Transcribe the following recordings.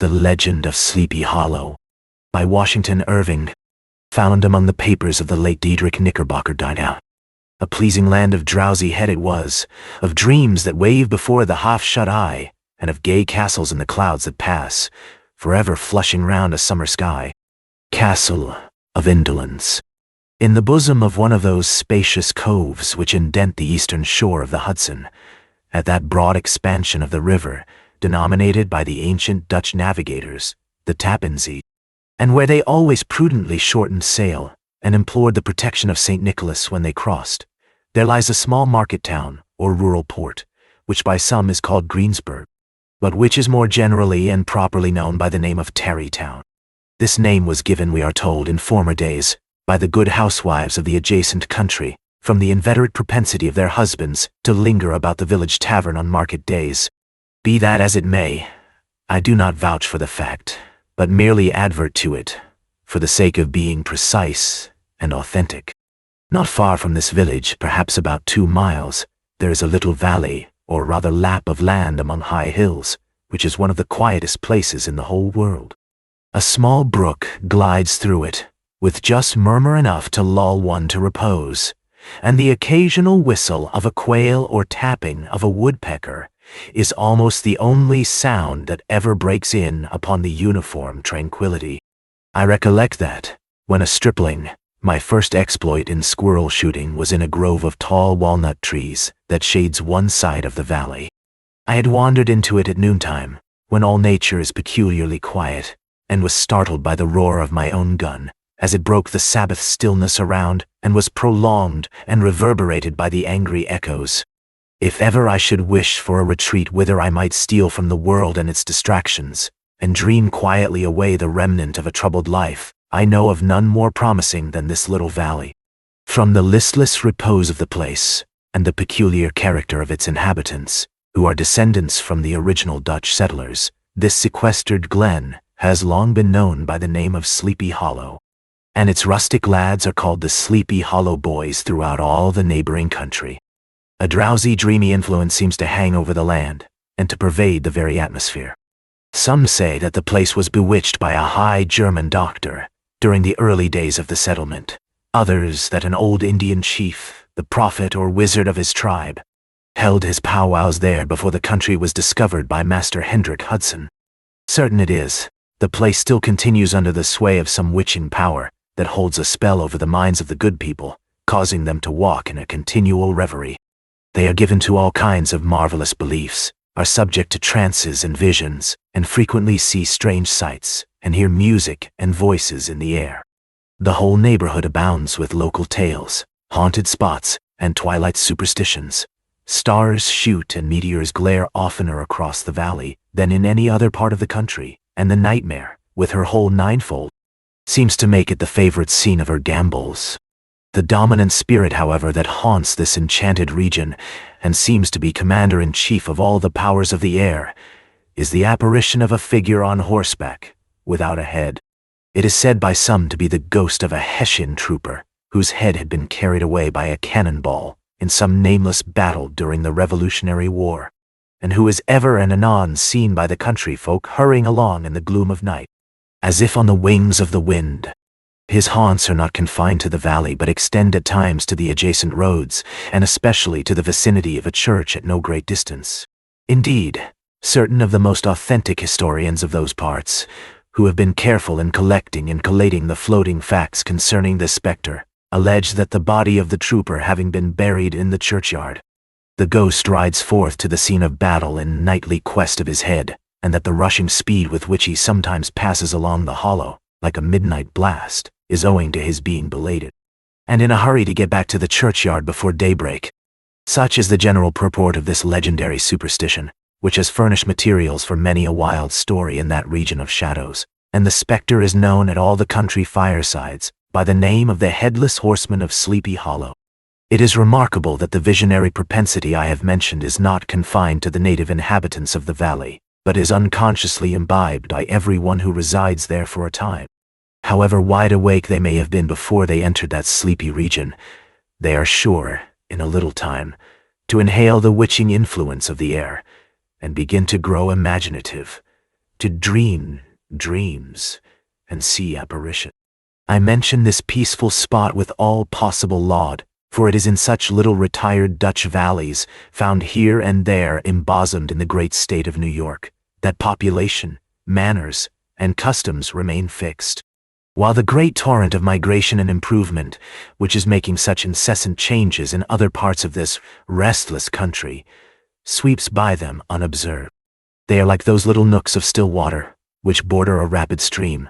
The Legend of Sleepy Hollow by Washington Irving, found among the papers of the late Diedrich Knickerbocker. A pleasing land of drowsy head it was, of dreams that wave before the half-shut eye, and of gay castles in the clouds that pass, forever flushing round a summer sky. Castle of Indolence. In the bosom of one of those spacious coves which indent the eastern shore of the Hudson, at that broad expansion of the river, denominated by the ancient Dutch navigators the Tappan Zee, and where they always prudently shortened sail and implored the protection of St. Nicholas when they crossed, there lies a small market town or rural port, which by some is called Greensburg, but which is more generally and properly known by the name of Tarrytown. This name was given, we are told, in former days by the good housewives of the adjacent country, from the inveterate propensity of their husbands to linger about the village tavern on market days. Be that as it may, I do not vouch for the fact, but merely advert to it, for the sake of being precise and authentic. Not far from this village, perhaps about 2 miles, there is a little valley, or rather lap of land among high hills, which is one of the quietest places in the whole world. A small brook glides through it, with just murmur enough to lull one to repose, and the occasional whistle of a quail or tapping of a woodpecker is almost the only sound that ever breaks in upon the uniform tranquility. I recollect that, when a stripling, my first exploit in squirrel shooting was in a grove of tall walnut trees that shades one side of the valley. I had wandered into it at noontime, when all nature is peculiarly quiet, and was startled by the roar of my own gun, as it broke the Sabbath stillness around and was prolonged and reverberated by the angry echoes. If ever I should wish for a retreat whither I might steal from the world and its distractions, and dream quietly away the remnant of a troubled life, I know of none more promising than this little valley. From the listless repose of the place, and the peculiar character of its inhabitants, who are descendants from the original Dutch settlers, this sequestered glen has long been known by the name of Sleepy Hollow, and its rustic lads are called the Sleepy Hollow Boys throughout all the neighboring country. A drowsy, dreamy influence seems to hang over the land, and to pervade the very atmosphere. Some say that the place was bewitched by a high German doctor during the early days of the settlement. Others that an old Indian chief, the prophet or wizard of his tribe, held his powwows there before the country was discovered by Master Hendrik Hudson. Certain it is, the place still continues under the sway of some witching power that holds a spell over the minds of the good people, causing them to walk in a continual reverie. They are given to all kinds of marvelous beliefs, are subject to trances and visions, and frequently see strange sights, and hear music and voices in the air. The whole neighborhood abounds with local tales, haunted spots, and twilight superstitions. Stars shoot and meteors glare oftener across the valley than in any other part of the country, and the nightmare, with her whole ninefold, seems to make it the favorite scene of her gambols. The dominant spirit, however, that haunts this enchanted region, and seems to be commander-in-chief of all the powers of the air, is the apparition of a figure on horseback, without a head. It is said by some to be the ghost of a Hessian trooper, whose head had been carried away by a cannonball in some nameless battle during the Revolutionary War, and who is ever and anon seen by the country folk hurrying along in the gloom of night, as if on the wings of the wind. His haunts are not confined to the valley, but extend at times to the adjacent roads, and especially to the vicinity of a church at no great distance. Indeed, certain of the most authentic historians of those parts, who have been careful in collecting and collating the floating facts concerning this spectre, allege that the body of the trooper having been buried in the churchyard, the ghost rides forth to the scene of battle in nightly quest of his head, and that the rushing speed with which he sometimes passes along the hollow, like a midnight blast, is owing to his being belated, and in a hurry to get back to the churchyard before daybreak. Such is the general purport of this legendary superstition, which has furnished materials for many a wild story in that region of shadows, and the spectre is known at all the country firesides by the name of the Headless Horseman of Sleepy Hollow. It is remarkable that the visionary propensity I have mentioned is not confined to the native inhabitants of the valley, but is unconsciously imbibed by everyone who resides there for a time. However wide awake they may have been before they entered that sleepy region, they are sure, in a little time, to inhale the witching influence of the air, and begin to grow imaginative, to dream dreams and see apparition. I mention this peaceful spot with all possible laud, for it is in such little retired Dutch valleys, found here and there embosomed in the great state of New York, that population, manners, and customs remain fixed. While the great torrent of migration and improvement, which is making such incessant changes in other parts of this restless country, sweeps by them unobserved. They are like those little nooks of still water, which border a rapid stream,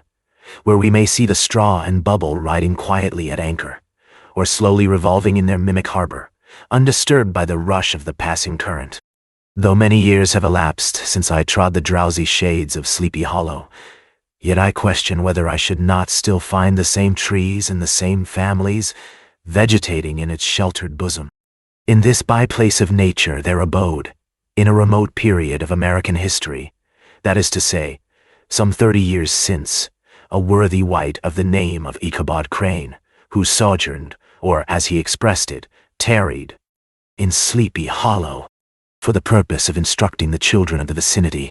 where we may see the straw and bubble riding quietly at anchor, or slowly revolving in their mimic harbor, undisturbed by the rush of the passing current. Though many years have elapsed since I trod the drowsy shades of Sleepy Hollow, yet I question whether I should not still find the same trees and the same families vegetating in its sheltered bosom. In this byplace of nature there abode, in a remote period of American history, that is to say, some 30 years since, a worthy wight of the name of Ichabod Crane, who sojourned, or as he expressed it, tarried, in Sleepy Hollow, for the purpose of instructing the children of the vicinity.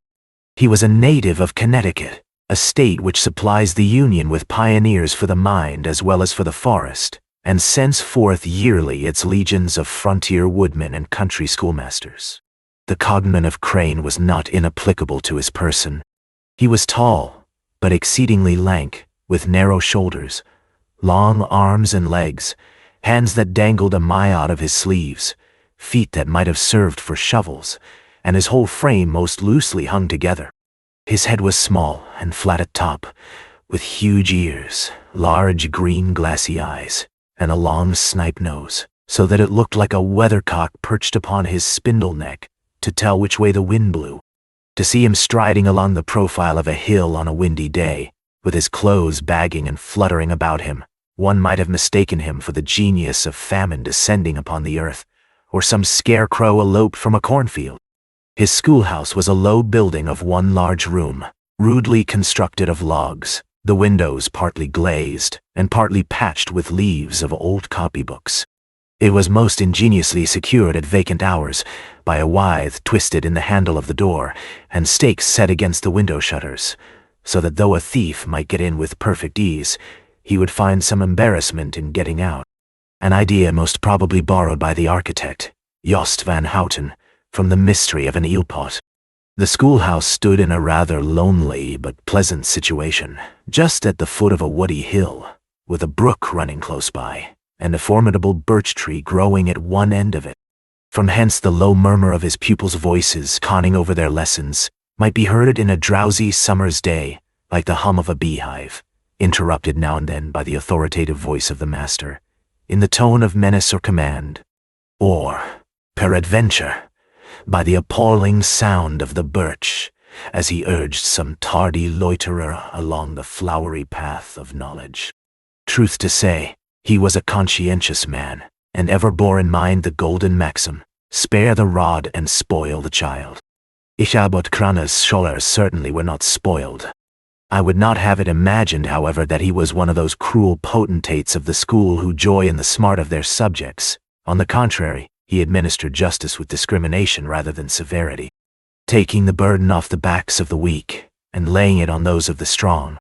He was a native of Connecticut, a state which supplies the Union with pioneers for the mind as well as for the forest, and sends forth yearly its legions of frontier woodmen and country schoolmasters. The cognomen of Crane was not inapplicable to his person. He was tall, but exceedingly lank, with narrow shoulders, long arms and legs, hands that dangled a mile out of his sleeves, feet that might have served for shovels, and his whole frame most loosely hung together. His head was small and flat at top, with huge ears, large green glassy eyes, and a long snipe nose, so that it looked like a weathercock perched upon his spindle neck to tell which way the wind blew. To see him striding along the profile of a hill on a windy day, with his clothes bagging and fluttering about him, one might have mistaken him for the genius of famine descending upon the earth, or some scarecrow eloped from a cornfield. His schoolhouse was a low building of one large room, rudely constructed of logs, the windows partly glazed and partly patched with leaves of old copybooks. It was most ingeniously secured at vacant hours by a withe twisted in the handle of the door and stakes set against the window shutters, so that though a thief might get in with perfect ease, he would find some embarrassment in getting out. An idea most probably borrowed by the architect, Jost van Houten, from the mystery of an eelpot. The schoolhouse stood in a rather lonely but pleasant situation, just at the foot of a woody hill, with a brook running close by, and a formidable birch tree growing at one end of it. From hence the low murmur of his pupils' voices conning over their lessons might be heard in a drowsy summer's day, like the hum of a beehive, interrupted now and then by the authoritative voice of the master, in the tone of menace or command, or, peradventure, by the appalling sound of the birch, as he urged some tardy loiterer along the flowery path of knowledge. Truth to say, he was a conscientious man, and ever bore in mind the golden maxim, spare the rod and spoil the child. Ichabod Crane's scholars certainly were not spoiled. I would not have it imagined, however, that he was one of those cruel potentates of the school who joy in the smart of their subjects. On the contrary, he administered justice with discrimination rather than severity, taking the burden off the backs of the weak and laying it on those of the strong.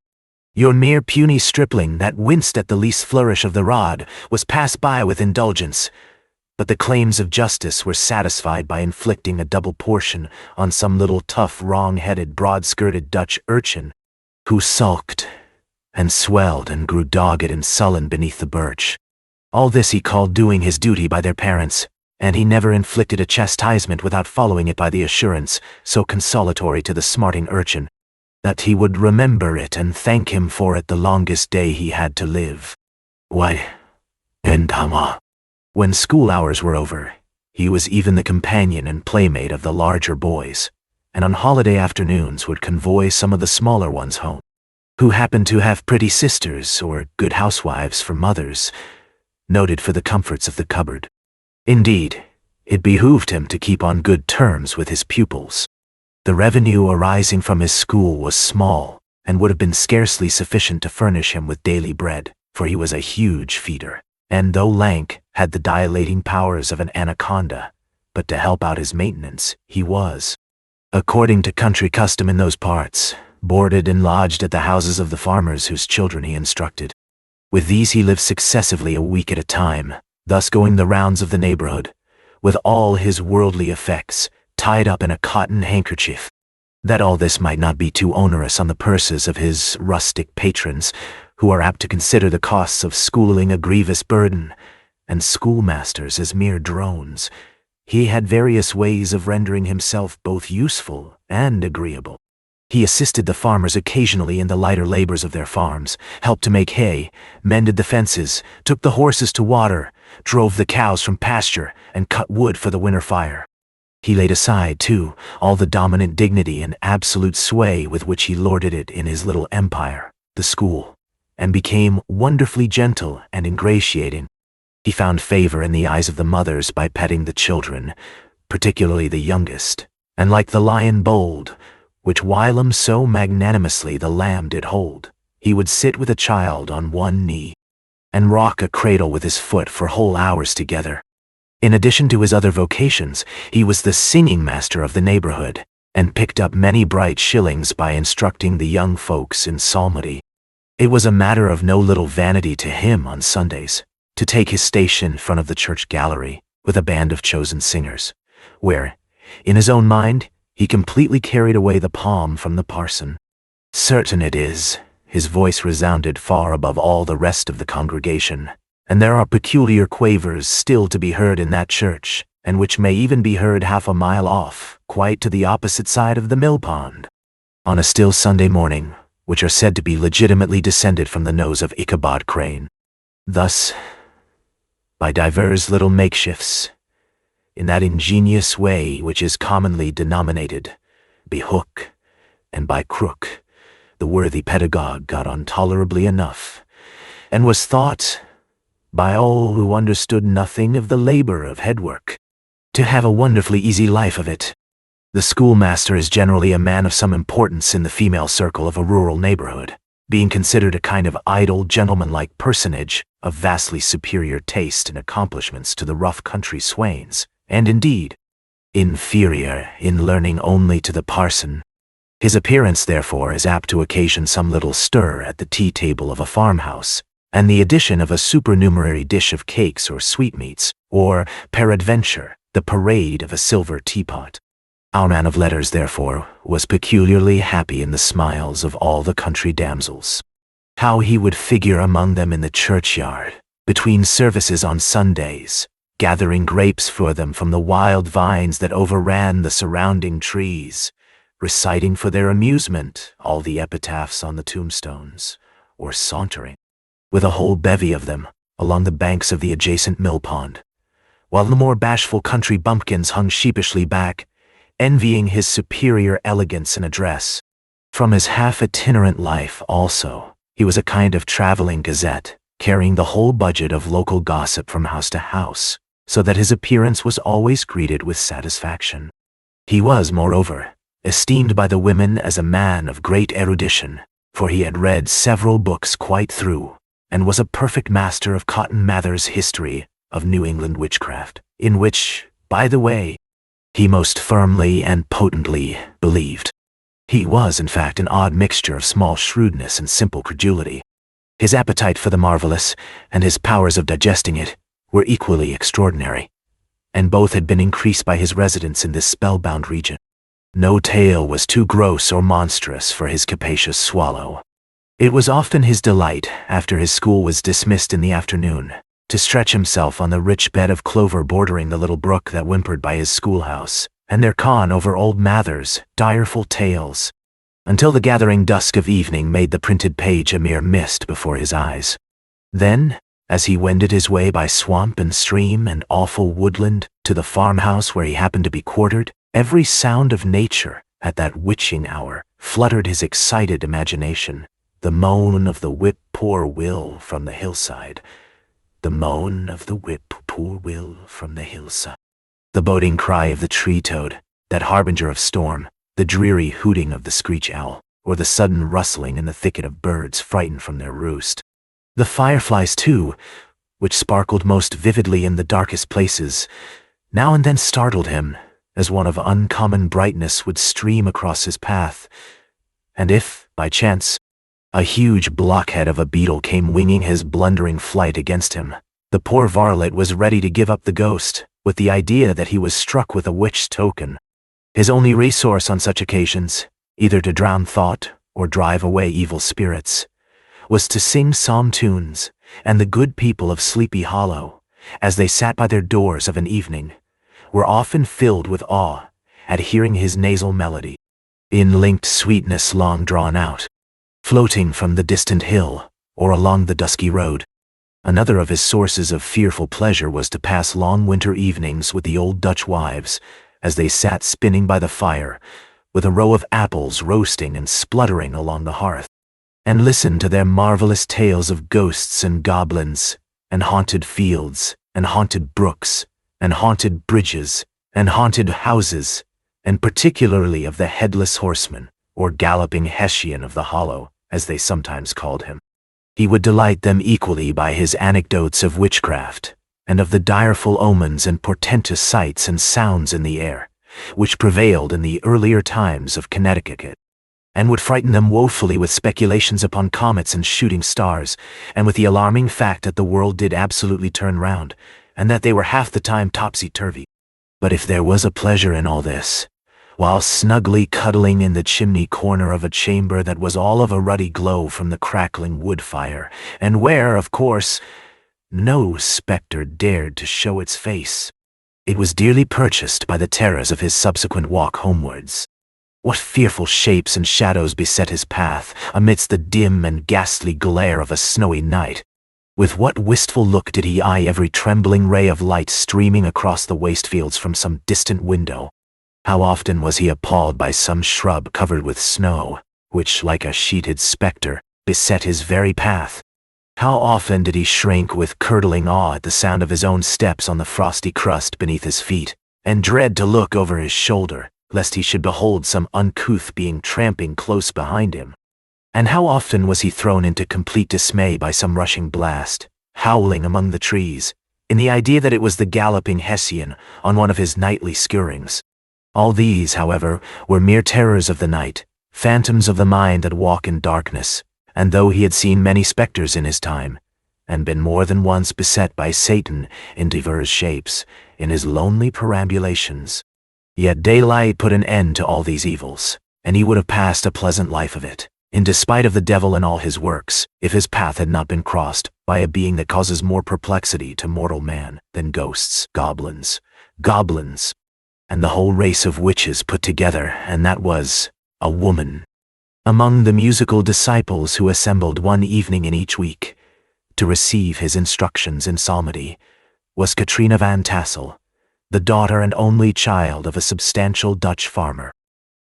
Your mere puny stripling that winced at the least flourish of the rod was passed by with indulgence, but the claims of justice were satisfied by inflicting a double portion on some little tough, wrong-headed, broad-skirted Dutch urchin, who sulked and swelled and grew dogged and sullen beneath the birch. All this he called doing his duty by their parents, and he never inflicted a chastisement without following it by the assurance, so consolatory to the smarting urchin, that he would remember it and thank him for it the longest day he had to live. Why, Endama. When school hours were over, he was even the companion and playmate of the larger boys, and on holiday afternoons would convoy some of the smaller ones home, who happened to have pretty sisters or good housewives for mothers, noted for the comforts of the cupboard. Indeed, it behooved him to keep on good terms with his pupils. The revenue arising from his school was small, and would have been scarcely sufficient to furnish him with daily bread, for he was a huge feeder, and though lank, had the dilating powers of an anaconda, but to help out his maintenance, he was, according to country custom in those parts, boarded and lodged at the houses of the farmers whose children he instructed. With these he lived successively a week at a time, thus going the rounds of the neighborhood, with all his worldly effects tied up in a cotton handkerchief, that all this might not be too onerous on the purses of his rustic patrons, who are apt to consider the costs of schooling a grievous burden, and schoolmasters as mere drones. He had various ways of rendering himself both useful and agreeable. He assisted the farmers occasionally in the lighter labors of their farms, helped to make hay, mended the fences, took the horses to water, drove the cows from pasture, and cut wood for the winter fire. He laid aside, too, all the dominant dignity and absolute sway with which he lorded it in his little empire, the school, and became wonderfully gentle and ingratiating. He found favor in the eyes of the mothers by petting the children, particularly the youngest, and like the lion bold, which whilom so magnanimously the lamb did hold, he would sit with a child on one knee, and rock a cradle with his foot for whole hours together. In addition to his other vocations, he was the singing master of the neighborhood, and picked up many bright shillings by instructing the young folks in psalmody. It was a matter of no little vanity to him on Sundays to take his station in front of the church gallery with a band of chosen singers, where, in his own mind, he completely carried away the palm from the parson. Certain it is, his voice resounded far above all the rest of the congregation, and there are peculiar quavers still to be heard in that church, and which may even be heard half a mile off, quite to the opposite side of the mill pond, on a still Sunday morning, which are said to be legitimately descended from the nose of Ichabod Crane. Thus, by divers little makeshifts, in that ingenious way which is commonly denominated by hook and by crook, the worthy pedagogue got on tolerably enough, and was thought, by all who understood nothing of the labor of headwork, to have a wonderfully easy life of it. The schoolmaster is generally a man of some importance in the female circle of a rural neighborhood, being considered a kind of idle, gentlemanlike personage of vastly superior taste and accomplishments to the rough country swains, and indeed, inferior in learning only to the parson. His appearance, therefore, is apt to occasion some little stir at the tea-table of a farmhouse, and the addition of a supernumerary dish of cakes or sweetmeats, or, peradventure, the parade of a silver teapot. Our man of letters, therefore, was peculiarly happy in the smiles of all the country damsels. How he would figure among them in the churchyard, between services on Sundays, gathering grapes for them from the wild vines that overran the surrounding trees, reciting for their amusement all the epitaphs on the tombstones, or sauntering, with a whole bevy of them, along the banks of the adjacent mill pond, while the more bashful country bumpkins hung sheepishly back, envying his superior elegance and address. From his half-itinerant life, also, he was a kind of traveling gazette, carrying the whole budget of local gossip from house to house, so that his appearance was always greeted with satisfaction. He was, moreover, esteemed by the women as a man of great erudition, for he had read several books quite through, and was a perfect master of Cotton Mather's History of New England Witchcraft, in which, by the way, he most firmly and potently believed. He was, in fact, an odd mixture of small shrewdness and simple credulity. His appetite for the marvelous, and his powers of digesting it, were equally extraordinary, and both had been increased by his residence in this spellbound region. No tale was too gross or monstrous for his capacious swallow. It was often his delight, after his school was dismissed in the afternoon, to stretch himself on the rich bed of clover bordering the little brook that whimpered by his schoolhouse, and there con over old Mather's direful tales, until the gathering dusk of evening made the printed page a mere mist before his eyes. Then, as he wended his way by swamp and stream and awful woodland to the farmhouse where he happened to be quartered, every sound of nature at that witching hour fluttered his excited imagination. The moan of the whip-poor-will from the hillside, the moan of the whip-poor-will from the hillside, the boding cry of the tree-toad, that harbinger of storm, the dreary hooting of the screech-owl, or the sudden rustling in the thicket of birds frightened from their roost. The fireflies, too, which sparkled most vividly in the darkest places, now and then startled him, as one of uncommon brightness would stream across his path, and if, by chance, a huge blockhead of a beetle came winging his blundering flight against him, the poor varlet was ready to give up the ghost, with the idea that he was struck with a witch's token. His only resource on such occasions, either to drown thought or drive away evil spirits, was to sing psalm tunes, and the good people of Sleepy Hollow, as they sat by their doors of an evening, were often filled with awe at hearing his nasal melody, in linked sweetness long drawn out, floating from the distant hill or along the dusky road. Another of his sources of fearful pleasure was to pass long winter evenings with the old Dutch wives, as they sat spinning by the fire, with a row of apples roasting and spluttering along the hearth, and listen to their marvelous tales of ghosts and goblins, and haunted fields, and haunted brooks, and haunted bridges, and haunted houses, and particularly of the Headless Horseman, or galloping Hessian of the Hollow, as they sometimes called him. He would delight them equally by his anecdotes of witchcraft, and of the direful omens and portentous sights and sounds in the air, which prevailed in the earlier times of Connecticut, and would frighten them woefully with speculations upon comets and shooting stars, and with the alarming fact that the world did absolutely turn round, and that they were half the time topsy-turvy. But if there was a pleasure in all this, while snugly cuddling in the chimney corner of a chamber that was all of a ruddy glow from the crackling wood fire, and where, of course, no spectre dared to show its face, it was dearly purchased by the terrors of his subsequent walk homewards. What fearful shapes and shadows beset his path amidst the dim and ghastly glare of a snowy night! With what wistful look did he eye every trembling ray of light streaming across the waste fields from some distant window! How often was he appalled by some shrub covered with snow, which, like a sheeted spectre, beset his very path! How often did he shrink with curdling awe at the sound of his own steps on the frosty crust beneath his feet, and dread to look over his shoulder, lest he should behold some uncouth being tramping close behind him. And how often was he thrown into complete dismay by some rushing blast, howling among the trees, in the idea that it was the galloping Hessian on one of his nightly skurrings. All these, however, were mere terrors of the night, phantoms of the mind that walk in darkness, and though he had seen many spectres in his time, and been more than once beset by Satan in divers shapes, in his lonely perambulations, yet daylight put an end to all these evils, and he would have passed a pleasant life of it, in despite of the devil and all his works, if his path had not been crossed by a being that causes more perplexity to mortal man than ghosts, goblins, and the whole race of witches put together, and that was a woman. Among the musical disciples who assembled one evening in each week to receive his instructions in psalmody was Katrina Van Tassel, the daughter and only child of a substantial Dutch farmer.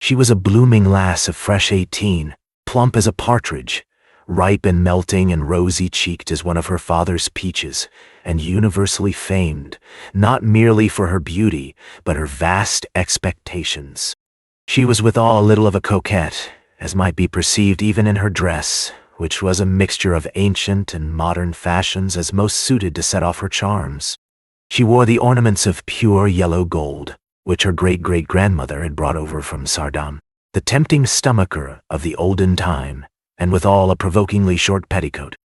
She was a blooming lass of fresh 18, plump as a partridge, ripe and melting and rosy-cheeked as one of her father's peaches, and universally famed, not merely for her beauty, but her vast expectations. She was withal a little of a coquette, as might be perceived even in her dress, which was a mixture of ancient and modern fashions as most suited to set off her charms. She wore the ornaments of pure yellow gold, which her great-great-grandmother had brought over from Sardam, the tempting stomacher of the olden time, and withal a provokingly short petticoat,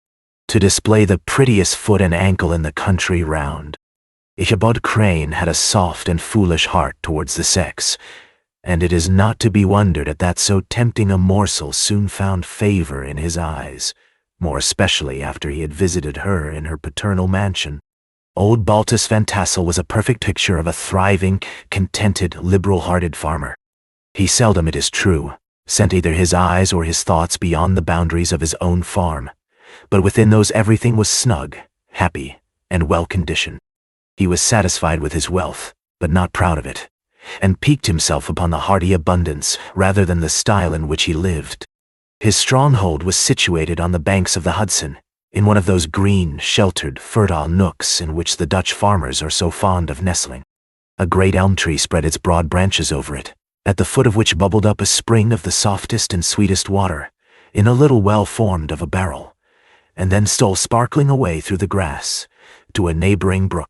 to display the prettiest foot and ankle in the country round. Ichabod Crane had a soft and foolish heart towards the sex, and it is not to be wondered at that so tempting a morsel soon found favor in his eyes, more especially after he had visited her in her paternal mansion. Old Baltus Van Tassel was a perfect picture of a thriving, contented, liberal-hearted farmer. He seldom, it is true, sent either his eyes or his thoughts beyond the boundaries of his own farm, but within those everything was snug, happy, and well-conditioned. He was satisfied with his wealth, but not proud of it, and piqued himself upon the hearty abundance rather than the style in which he lived. His stronghold was situated on the banks of the Hudson, in one of those green, sheltered, fertile nooks in which the Dutch farmers are so fond of nestling. A great elm tree spread its broad branches over it, at the foot of which bubbled up a spring of the softest and sweetest water, in a little well formed of a barrel, and then stole sparkling away through the grass to a neighboring brook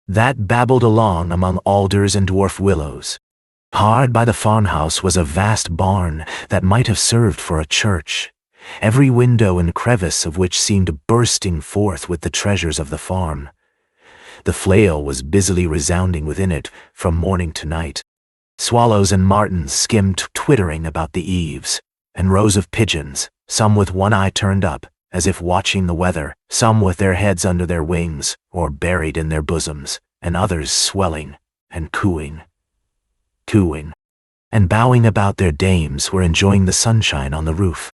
that babbled along among alders and dwarf willows, Hard by the farmhouse was a vast barn that might have served for a church, every window and crevice of which seemed bursting forth with the treasures of the farm. The flail was busily resounding within it from morning to night. Swallows and martins skimmed twittering about the eaves, and rows of pigeons, some with one eye turned up, as if watching the weather, some with their heads under their wings or buried in their bosoms, and others swelling and cooing, and bowing about their dames were enjoying the sunshine on the roof.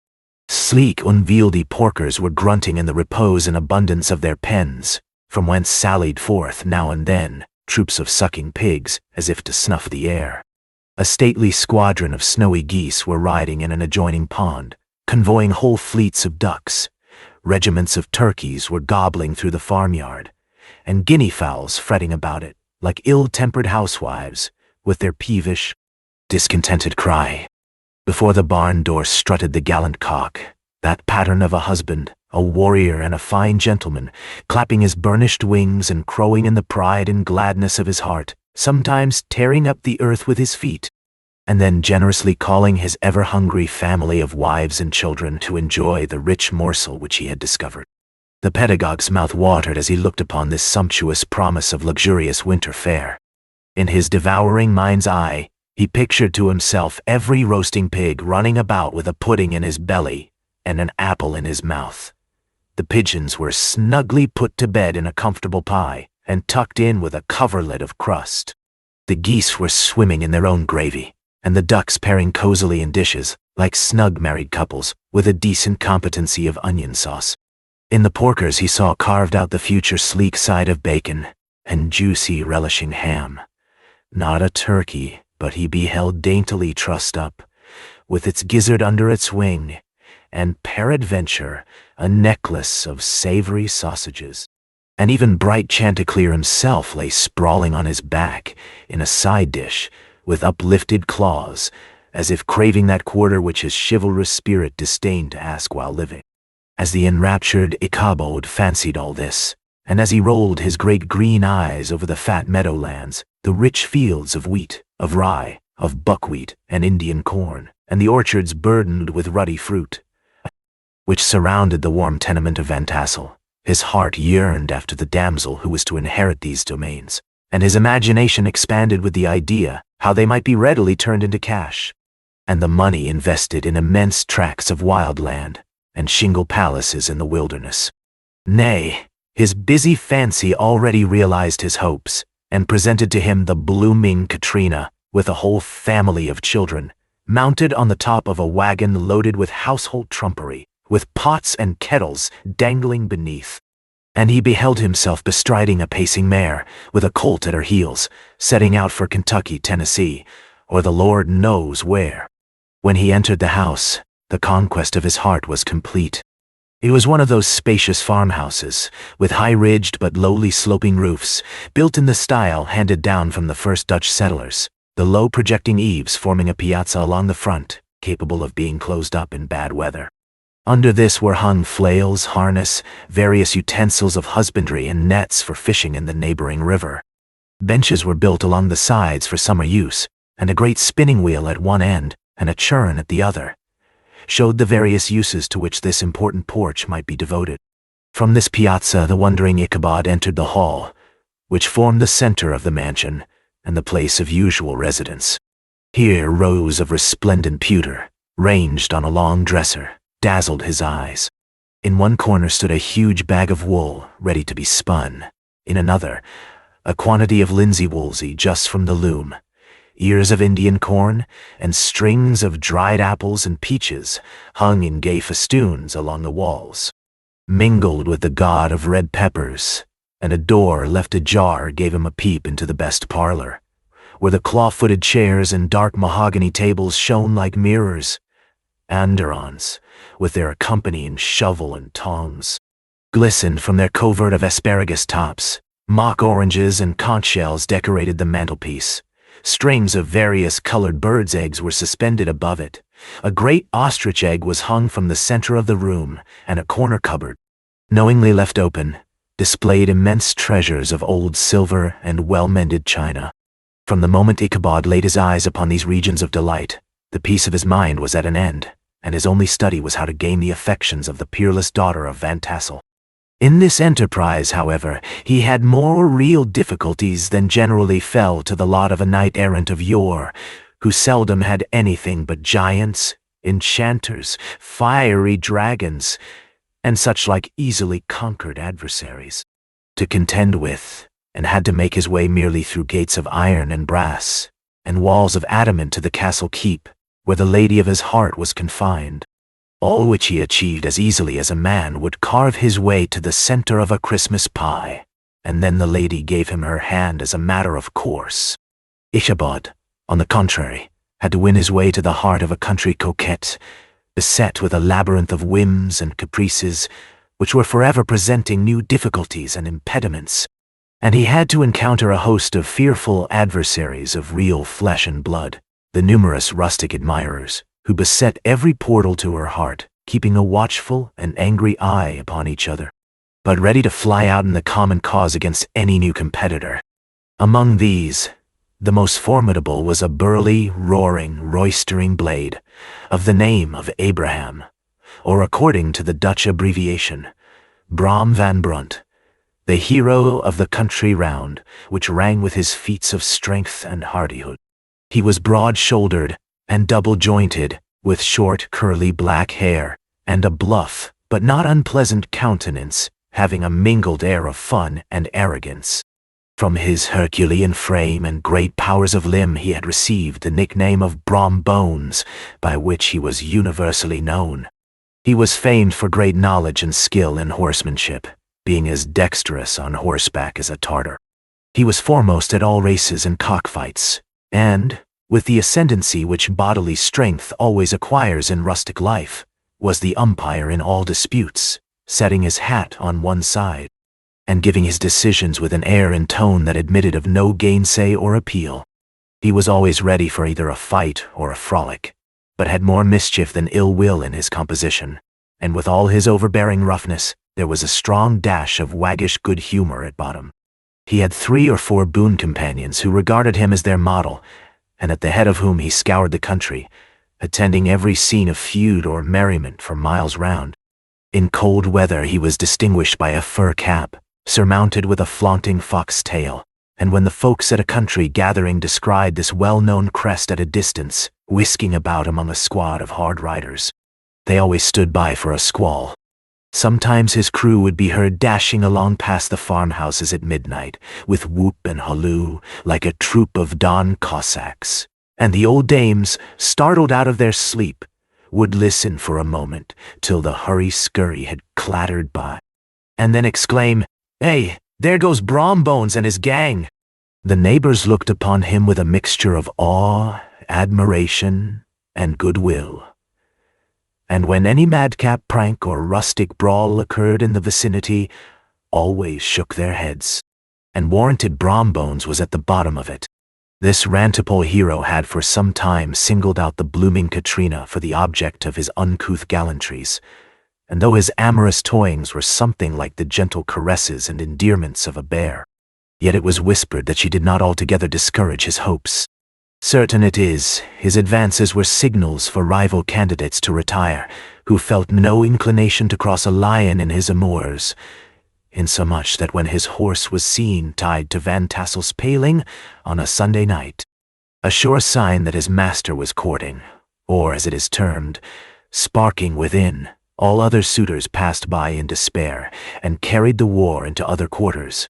Sleek, unwieldy porkers were grunting in the repose and abundance of their pens, from whence sallied forth now and then troops of sucking pigs as if to snuff the air. A stately squadron of snowy geese were riding in an adjoining pond, convoying whole fleets of ducks. Regiments of turkeys were gobbling through the farmyard, and guinea fowls fretting about it like ill-tempered housewives with their peevish, discontented cry. Before the barn door strutted the gallant cock, that pattern of a husband, a warrior and a fine gentleman, clapping his burnished wings and crowing in the pride and gladness of his heart, sometimes tearing up the earth with his feet, and then generously calling his ever-hungry family of wives and children to enjoy the rich morsel which he had discovered. The pedagogue's mouth watered as he looked upon this sumptuous promise of luxurious winter fare. In his devouring mind's eye, he pictured to himself every roasting pig running about with a pudding in his belly and an apple in his mouth. The pigeons were snugly put to bed in a comfortable pie and tucked in with a coverlet of crust. The geese were swimming in their own gravy, and the ducks pairing cozily in dishes, like snug married couples, with a decent competency of onion sauce. In the porkers he saw carved out the future sleek side of bacon and juicy relishing ham. Not a turkey, but he beheld daintily trussed up, with its gizzard under its wing, and peradventure a necklace of savory sausages. And even bright Chanticleer himself lay sprawling on his back in a side dish, with uplifted claws, as if craving that quarter which his chivalrous spirit disdained to ask while living. As the enraptured Ichabod fancied all this, and as he rolled his great green eyes over the fat meadowlands, the rich fields of wheat, of rye, of buckwheat and Indian corn, and the orchards burdened with ruddy fruit, which surrounded the warm tenement of Van Tassel, his heart yearned after the damsel who was to inherit these domains, and his imagination expanded with the idea how they might be readily turned into cash, and the money invested in immense tracts of wild land and shingle palaces in the wilderness. Nay, his busy fancy already realized his hopes, and presented to him the blooming Katrina with a whole family of children, mounted on the top of a wagon loaded with household trumpery, with pots and kettles dangling beneath. And he beheld himself bestriding a pacing mare, with a colt at her heels, setting out for Kentucky, Tennessee, or the Lord knows where. When he entered the house, the conquest of his heart was complete. It was one of those spacious farmhouses, with high-ridged but lowly sloping roofs, built in the style handed down from the first Dutch settlers, the low projecting eaves forming a piazza along the front, capable of being closed up in bad weather. Under this were hung flails, harness, various utensils of husbandry and nets for fishing in the neighboring river. Benches were built along the sides for summer use, and a great spinning wheel at one end and a churn at the other showed the various uses to which this important porch might be devoted. From this piazza the wondering Ichabod entered the hall, which formed the center of the mansion and the place of usual residence. Here rows of resplendent pewter, ranged on a long dresser, dazzled his eyes. In one corner stood a huge bag of wool, ready to be spun. In another, a quantity of linsey-woolsey just from the loom, ears of Indian corn, and strings of dried apples and peaches hung in gay festoons along the walls. Mingled with the god of red peppers, and a door left ajar gave him a peep into the best parlor, where the claw-footed chairs and dark mahogany tables shone like mirrors. Andirons, with their accompanying shovel and tongs, glistened from their covert of asparagus tops. Mock oranges and conch shells decorated the mantelpiece. Strings of various colored birds' eggs were suspended above it. A great ostrich egg was hung from the center of the room, and a corner cupboard, knowingly left open, displayed immense treasures of old silver and well-mended china. From the moment Ichabod laid his eyes upon these regions of delight, the peace of his mind was at an end, and his only study was how to gain the affections of the peerless daughter of Van Tassel. In this enterprise, however, he had more real difficulties than generally fell to the lot of a knight-errant of yore, who seldom had anything but giants, enchanters, fiery dragons, and such like easily conquered adversaries to contend with, and had to make his way merely through gates of iron and brass, and walls of adamant to the castle keep, where the lady of his heart was confined, all which he achieved as easily as a man would carve his way to the center of a Christmas pie, and then the lady gave him her hand as a matter of course. Ichabod, on the contrary, had to win his way to the heart of a country coquette, beset with a labyrinth of whims and caprices, which were forever presenting new difficulties and impediments, and he had to encounter a host of fearful adversaries of real flesh and blood, the numerous rustic admirers, who beset every portal to her heart, keeping a watchful and angry eye upon each other, but ready to fly out in the common cause against any new competitor. Among these, the most formidable was a burly, roaring, roistering blade, of the name of Abraham, or according to the Dutch abbreviation, Brom van Brunt, the hero of the country round, which rang with his feats of strength and hardihood. He was broad-shouldered and double-jointed, with short, curly black hair, and a bluff, but not unpleasant countenance, having a mingled air of fun and arrogance. From his Herculean frame and great powers of limb he had received the nickname of Brom Bones, by which he was universally known. He was famed for great knowledge and skill in horsemanship, being as dexterous on horseback as a Tartar. He was foremost at all races and cockfights, and, with the ascendancy which bodily strength always acquires in rustic life, was the umpire in all disputes, setting his hat on one side, and giving his decisions with an air and tone that admitted of no gainsay or appeal. He was always ready for either a fight or a frolic, but had more mischief than ill will in his composition, and with all his overbearing roughness, there was a strong dash of waggish good humor at bottom. He had 3 or 4 boon companions who regarded him as their model, and at the head of whom he scoured the country, attending every scene of feud or merriment for miles round. In cold weather he was distinguished by a fur cap, surmounted with a flaunting fox tail, and when the folks at a country gathering descried this well-known crest at a distance, whisking about among a squad of hard riders, they always stood by for a squall. Sometimes his crew would be heard dashing along past the farmhouses at midnight, with whoop and halloo, like a troop of Don Cossacks, and the old dames, startled out of their sleep, would listen for a moment till the hurry-scurry had clattered by, and then exclaim, "Hey, there goes Brom Bones and his gang!" The neighbors looked upon him with a mixture of awe, admiration, and goodwill. And when any madcap prank or rustic brawl occurred in the vicinity, always shook their heads, and warranted Brom Bones was at the bottom of it. This rantipole hero had for some time singled out the blooming Katrina for the object of his uncouth gallantries, and though his amorous toyings were something like the gentle caresses and endearments of a bear, yet it was whispered that she did not altogether discourage his hopes. Certain it is, his advances were signals for rival candidates to retire, who felt no inclination to cross a lion in his amours, insomuch that when his horse was seen tied to Van Tassel's paling on a Sunday night, a sure sign that his master was courting, or as it is termed, sparking within, all other suitors passed by in despair, and carried the war into other quarters.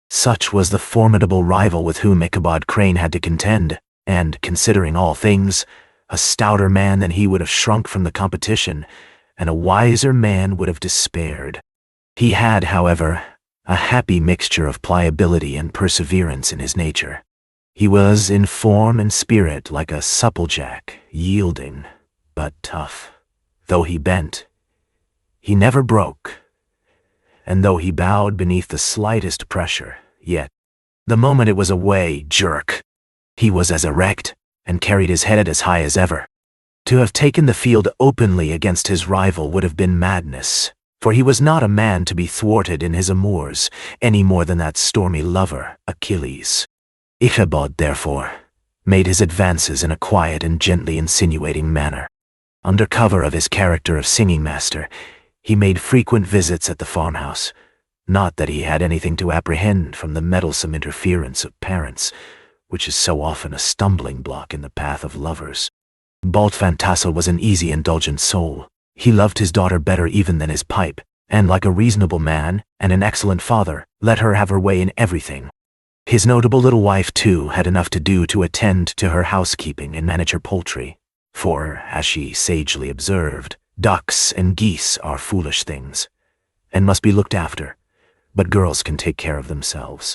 Such was the formidable rival with whom Ichabod Crane had to contend, and, considering all things, a stouter man than he would have shrunk from the competition, and a wiser man would have despaired. He had, however, a happy mixture of pliability and perseverance in his nature. He was in form and spirit like a supplejack, yielding, but tough. Though he bent, he never broke, and though he bowed beneath the slightest pressure, yet, the moment it was away, jerk, he was as erect, and carried his head as high as ever. To have taken the field openly against his rival would have been madness, for he was not a man to be thwarted in his amours, any more than that stormy lover, Achilles. Ichabod, therefore, made his advances in a quiet and gently insinuating manner. Under cover of his character of singing master, he made frequent visits at the farmhouse. Not that he had anything to apprehend from the meddlesome interference of parents, which is so often a stumbling block in the path of lovers. Balt Van Tassel was an easy, indulgent soul. He loved his daughter better even than his pipe, and like a reasonable man and an excellent father, let her have her way in everything. His notable little wife, too, had enough to do to attend to her housekeeping and manage her poultry, for, as she sagely observed, ducks and geese are foolish things, and must be looked after, but girls can take care of themselves.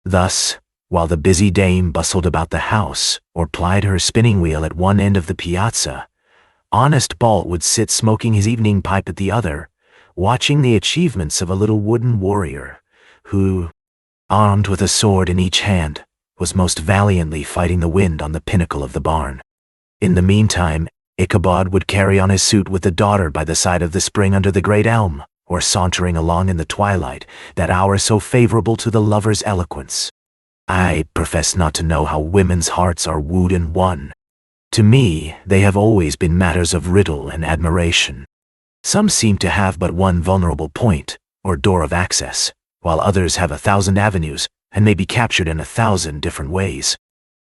Thus, while the busy dame bustled about the house or plied her spinning wheel at one end of the piazza, honest Balt would sit smoking his evening pipe at the other, watching the achievements of a little wooden warrior who, armed with a sword in each hand, was most valiantly fighting the wind on the pinnacle of the barn. In the meantime, Ichabod would carry on his suit with the daughter by the side of the spring under the great elm, or sauntering along in the twilight, that hour so favorable to the lover's eloquence. I profess not to know how women's hearts are wooed and won. To me, they have always been matters of riddle and admiration. Some seem to have but one vulnerable point, or door of access, while others have 1,000 avenues, and may be captured in 1,000 different ways.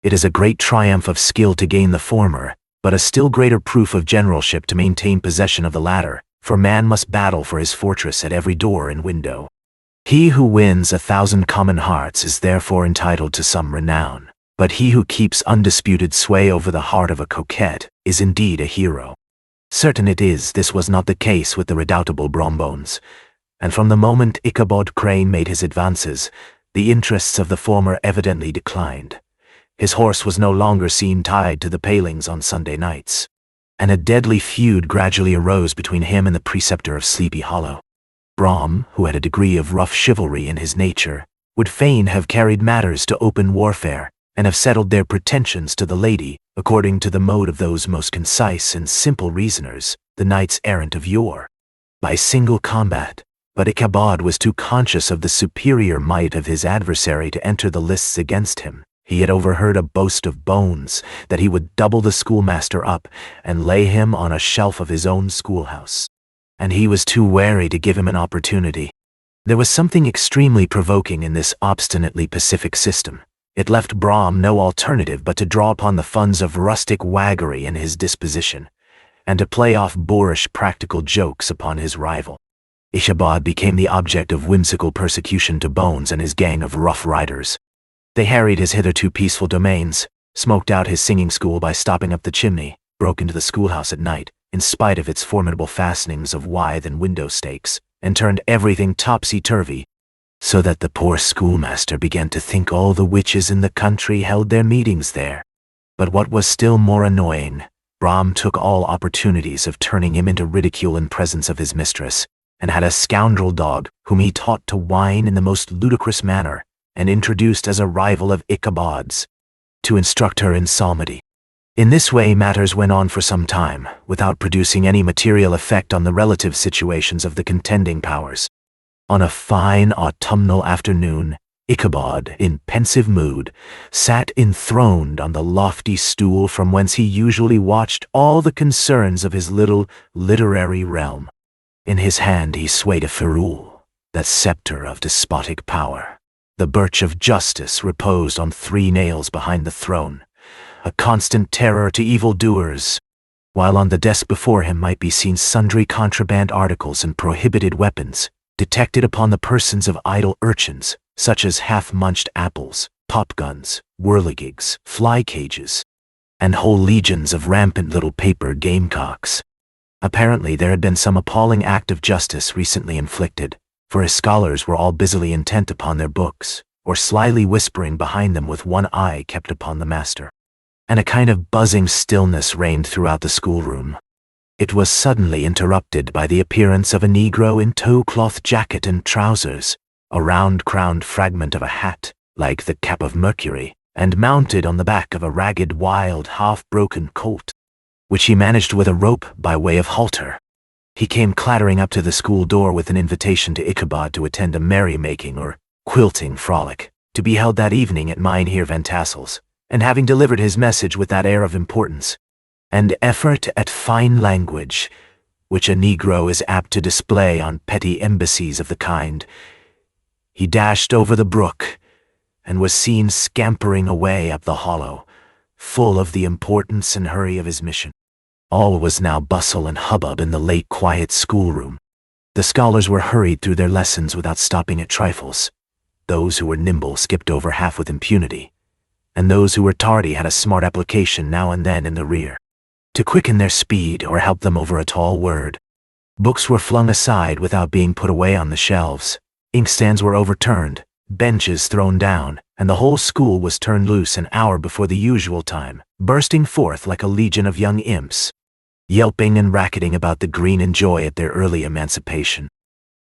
It is a great triumph of skill to gain the former, but a still greater proof of generalship to maintain possession of the latter, for man must battle for his fortress at every door and window. He who wins 1,000 common hearts is therefore entitled to some renown, but he who keeps undisputed sway over the heart of a coquette is indeed a hero. Certain it is this was not the case with the redoubtable Brombones, and from the moment Ichabod Crane made his advances, the interests of the former evidently declined. His horse was no longer seen tied to the palings on Sunday nights, and a deadly feud gradually arose between him and the preceptor of Sleepy Hollow. Brom, who had a degree of rough chivalry in his nature, would fain have carried matters to open warfare, and have settled their pretensions to the lady according to the mode of those most concise and simple reasoners, the knights-errant of yore, by single combat. But Ichabod was too conscious of the superior might of his adversary to enter the lists against him. He had overheard a boast of Bones that he would double the schoolmaster up and lay him on a shelf of his own schoolhouse, and he was too wary to give him an opportunity. There was something extremely provoking in this obstinately pacific system. It left Brom no alternative but to draw upon the funds of rustic waggery in his disposition, and to play off boorish practical jokes upon his rival. Ichabod became the object of whimsical persecution to Bones and his gang of rough riders. They harried his hitherto peaceful domains, smoked out his singing school by stopping up the chimney, broke into the schoolhouse at night, in spite of its formidable fastenings of withe and window stakes, and turned everything topsy-turvy, so that the poor schoolmaster began to think all the witches in the country held their meetings there. But what was still more annoying, Brom took all opportunities of turning him into ridicule in presence of his mistress, and had a scoundrel dog whom he taught to whine in the most ludicrous manner, and introduced as a rival of Ichabod's, to instruct her in psalmody. In this way matters went on for some time, without producing any material effect on the relative situations of the contending powers. On a fine autumnal afternoon, Ichabod, in pensive mood, sat enthroned on the lofty stool from whence he usually watched all the concerns of his little literary realm. In his hand he swayed a ferule, that scepter of despotic power. The birch of justice reposed on 3 nails behind the throne, a constant terror to evildoers, while on the desk before him might be seen sundry contraband articles and prohibited weapons, detected upon the persons of idle urchins, such as half-munched apples, pop-guns, whirligigs, fly-cages, and whole legions of rampant little paper gamecocks. Apparently there had been some appalling act of justice recently inflicted, for his scholars were all busily intent upon their books, or slyly whispering behind them with one eye kept upon the master. And a kind of buzzing stillness reigned throughout the schoolroom. It was suddenly interrupted by the appearance of a Negro in tow-cloth jacket and trousers, a round-crowned fragment of a hat, like the cap of Mercury, and mounted on the back of a ragged, wild, half-broken colt, which he managed with a rope by way of halter. He came clattering up to the school door with an invitation to Ichabod to attend a merrymaking or quilting frolic, to be held that evening at Mynheer Van Tassel's, and having delivered his message with that air of importance and effort at fine language which a Negro is apt to display on petty embassies of the kind, he dashed over the brook and was seen scampering away up the hollow, full of the importance and hurry of his mission. All was now bustle and hubbub in the late quiet schoolroom. The scholars were hurried through their lessons without stopping at trifles. Those who were nimble skipped over half with impunity, and those who were tardy had a smart application now and then in the rear, to quicken their speed or help them over a tall word. Books were flung aside without being put away on the shelves. Inkstands were overturned, benches thrown down, and the whole school was turned loose an hour before the usual time, bursting forth like a legion of young imps, yelping and racketing about the green and joy at their early emancipation.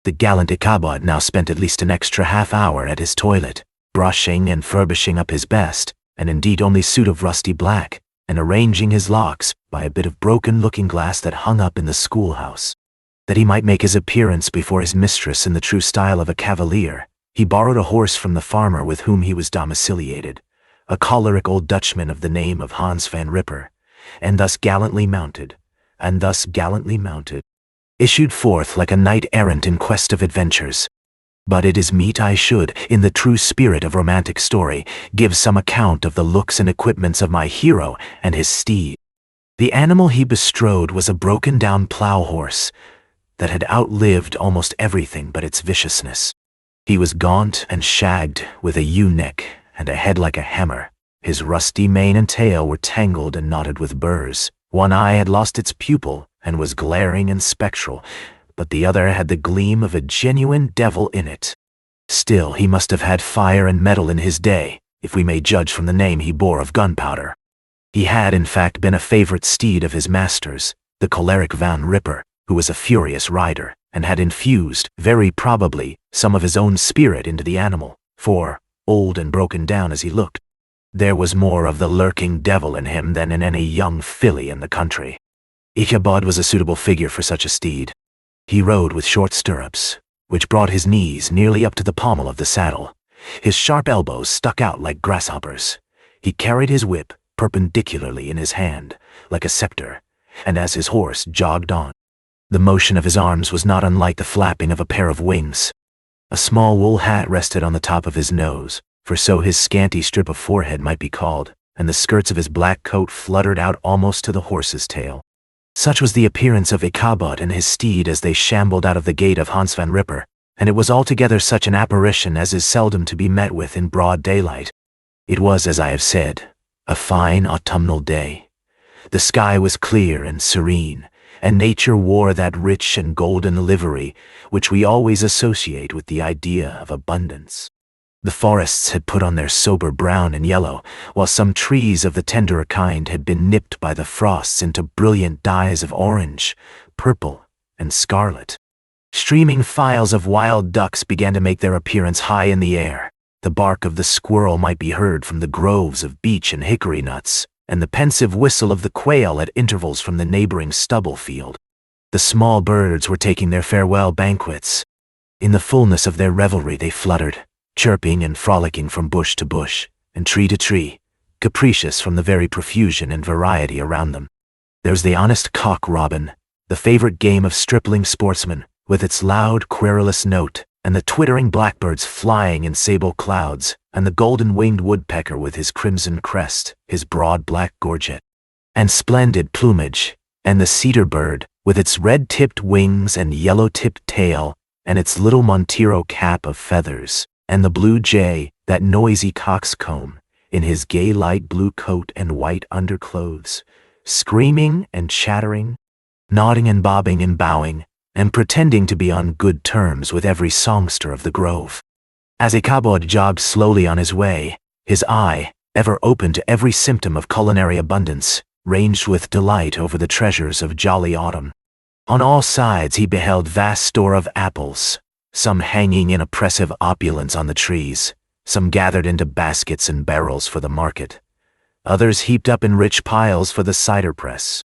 The gallant Ichabod now spent at least an extra half-hour at his toilet, brushing and furbishing up his best, and indeed only suit of rusty black, and arranging his locks by a bit of broken looking-glass that hung up in the schoolhouse. That he might make his appearance before his mistress in the true style of a cavalier, he borrowed a horse from the farmer with whom he was domiciliated, a choleric old Dutchman of the name of Hans van Ripper, and thus gallantly mounted, issued forth like a knight-errant in quest of adventures. But it is meet I should, in the true spirit of romantic story, give some account of the looks and equipments of my hero and his steed. The animal he bestrode was a broken-down plough-horse that had outlived almost everything but its viciousness. He was gaunt and shagged, with a ewe-neck and a head like a hammer. His rusty mane and tail were tangled and knotted with burrs. One eye had lost its pupil and was glaring and spectral, but the other had the gleam of a genuine devil in it. Still, he must have had fire and metal in his day, if we may judge from the name he bore of gunpowder. He had, in fact, been a favorite steed of his master's, the choleric Van Ripper, who was a furious rider, and had infused, very probably, some of his own spirit into the animal, for, old and broken down as he looked, there was more of the lurking devil in him than in any young filly in the country. Ichabod was a suitable figure for such a steed. He rode with short stirrups, which brought his knees nearly up to the pommel of the saddle. His sharp elbows stuck out like grasshoppers. He carried his whip perpendicularly in his hand, like a scepter, and as his horse jogged on, the motion of his arms was not unlike the flapping of a pair of wings. A small wool hat rested on the top of his nose, for so his scanty strip of forehead might be called, and the skirts of his black coat fluttered out almost to the horse's tail. Such was the appearance of Ichabod and his steed as they shambled out of the gate of Hans van Ripper, and it was altogether such an apparition as is seldom to be met with in broad daylight. It was, as I have said, a fine autumnal day. The sky was clear and serene, and nature wore that rich and golden livery which we always associate with the idea of abundance. The forests had put on their sober brown and yellow, while some trees of the tenderer kind had been nipped by the frosts into brilliant dyes of orange, purple, and scarlet. Streaming files of wild ducks began to make their appearance high in the air. The bark of the squirrel might be heard from the groves of beech and hickory nuts, and the pensive whistle of the quail at intervals from the neighboring stubble field. The small birds were taking their farewell banquets. In the fullness of their revelry they fluttered, chirping and frolicking from bush to bush, and tree to tree, capricious from the very profusion and variety around them. There was the honest cock-robin, the favorite game of stripling sportsmen, with its loud, querulous note, and the twittering blackbirds flying in sable clouds, and the golden-winged woodpecker with his crimson crest, his broad black gorget, and splendid plumage, and the cedar bird, with its red-tipped wings and yellow-tipped tail, and its little Montero cap of feathers, and the blue jay, that noisy coxcomb, in his gay light blue coat and white underclothes, screaming and chattering, nodding and bobbing and bowing, and pretending to be on good terms with every songster of the grove. As Ichabod jogged slowly on his way, his eye, ever open to every symptom of culinary abundance, ranged with delight over the treasures of jolly autumn. On all sides he beheld vast store of apples, some hanging in oppressive opulence on the trees, some gathered into baskets and barrels for the market, others heaped up in rich piles for the cider press.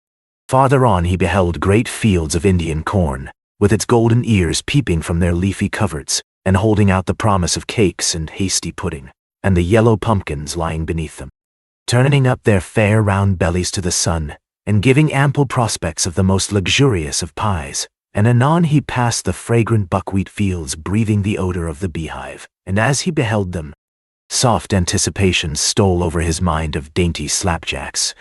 Farther on he beheld great fields of Indian corn, with its golden ears peeping from their leafy coverts, and holding out the promise of cakes and hasty pudding. and the yellow pumpkins lying beneath them, turning up their fair round bellies to the sun, and giving ample prospects of the most luxurious of pies. And anon he passed the fragrant buckwheat fields breathing the odor of the beehive, and as he beheld them, soft anticipations stole over his mind of dainty slapjacks,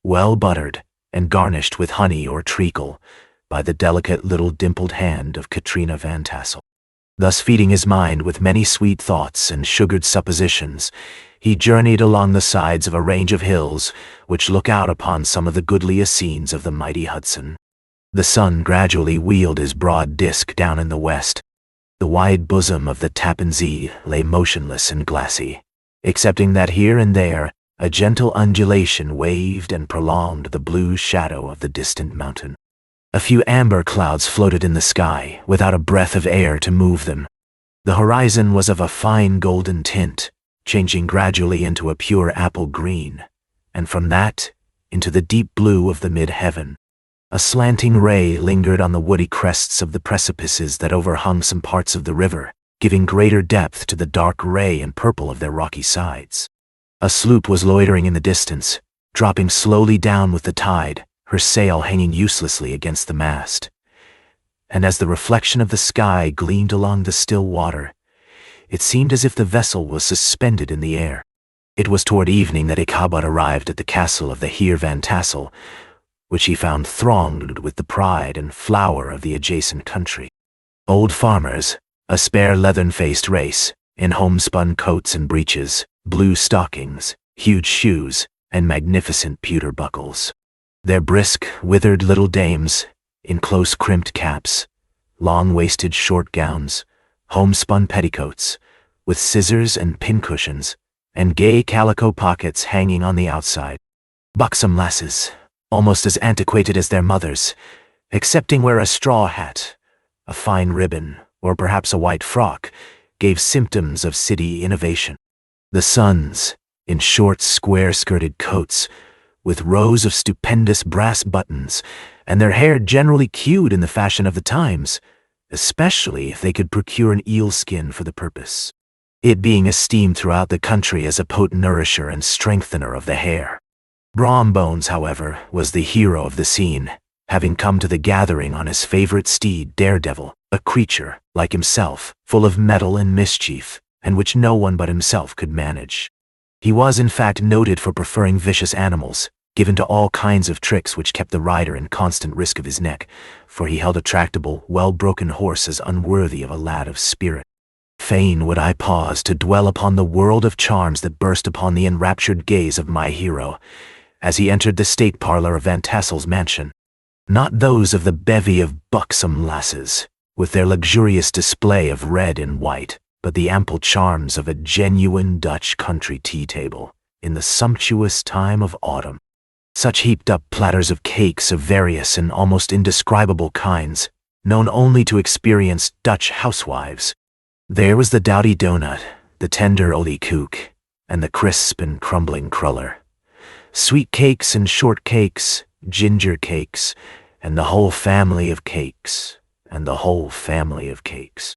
well buttered and garnished with honey or treacle by the delicate little dimpled hand of Katrina Van Tassel. Thus feeding his mind with many sweet thoughts and sugared suppositions, he journeyed along the sides of a range of hills which look out upon some of the goodliest scenes of the mighty Hudson. The sun gradually wheeled his broad disk down in the west. The wide bosom of the Tappan Zee lay motionless and glassy, excepting that here and there a gentle undulation waved and prolonged the blue shadow of the distant mountain. A few amber clouds floated in the sky, without a breath of air to move them. The horizon was of a fine golden tint, changing gradually into a pure apple green, and from that into the deep blue of the mid-heaven. A slanting ray lingered on the woody crests of the precipices that overhung some parts of the river, giving greater depth to the dark gray and purple of their rocky sides. A sloop was loitering in the distance, dropping slowly down with the tide, her sail hanging uselessly against the mast. And as the reflection of the sky gleamed along the still water, it seemed as if the vessel was suspended in the air. It was toward evening that Ichabod arrived at the castle of the Heer Van Tassel, which he found thronged with the pride and flower of the adjacent country. Old farmers, a spare leathern-faced race, in homespun coats and breeches, blue stockings, huge shoes, and magnificent pewter buckles. Their brisk, withered little dames, in close crimped caps, long-waisted short gowns, homespun petticoats, with scissors and pincushions, and gay calico pockets hanging on the outside. Buxom lasses, almost as antiquated as their mothers, excepting where a straw hat, a fine ribbon, or perhaps a white frock, gave symptoms of city innovation. The sons, in short, square-skirted coats, with rows of stupendous brass buttons, and their hair generally queued in the fashion of the times, especially if they could procure an eel skin for the purpose, it being esteemed throughout the country as a potent nourisher and strengthener of the hair. Brom Bones, however, was the hero of the scene, having come to the gathering on his favorite steed, Daredevil, a creature, like himself, full of mettle and mischief, and which no one but himself could manage. He was in fact noted for preferring vicious animals, given to all kinds of tricks which kept the rider in constant risk of his neck, for he held a tractable, well-broken horse as unworthy of a lad of spirit. Fain would I pause to dwell upon the world of charms that burst upon the enraptured gaze of my hero, as he entered the state parlor of Van Tassel's mansion. Not those of the bevy of buxom lasses, with their luxurious display of red and white, but the ample charms of a genuine Dutch country tea-table in the sumptuous time of autumn. Such heaped-up platters of cakes of various and almost indescribable kinds, known only to experienced Dutch housewives. There was the doughty donut, the tender olie koek, and the crisp and crumbling cruller. Sweet cakes and short cakes, ginger cakes, and the whole family of cakes, and the whole family of cakes.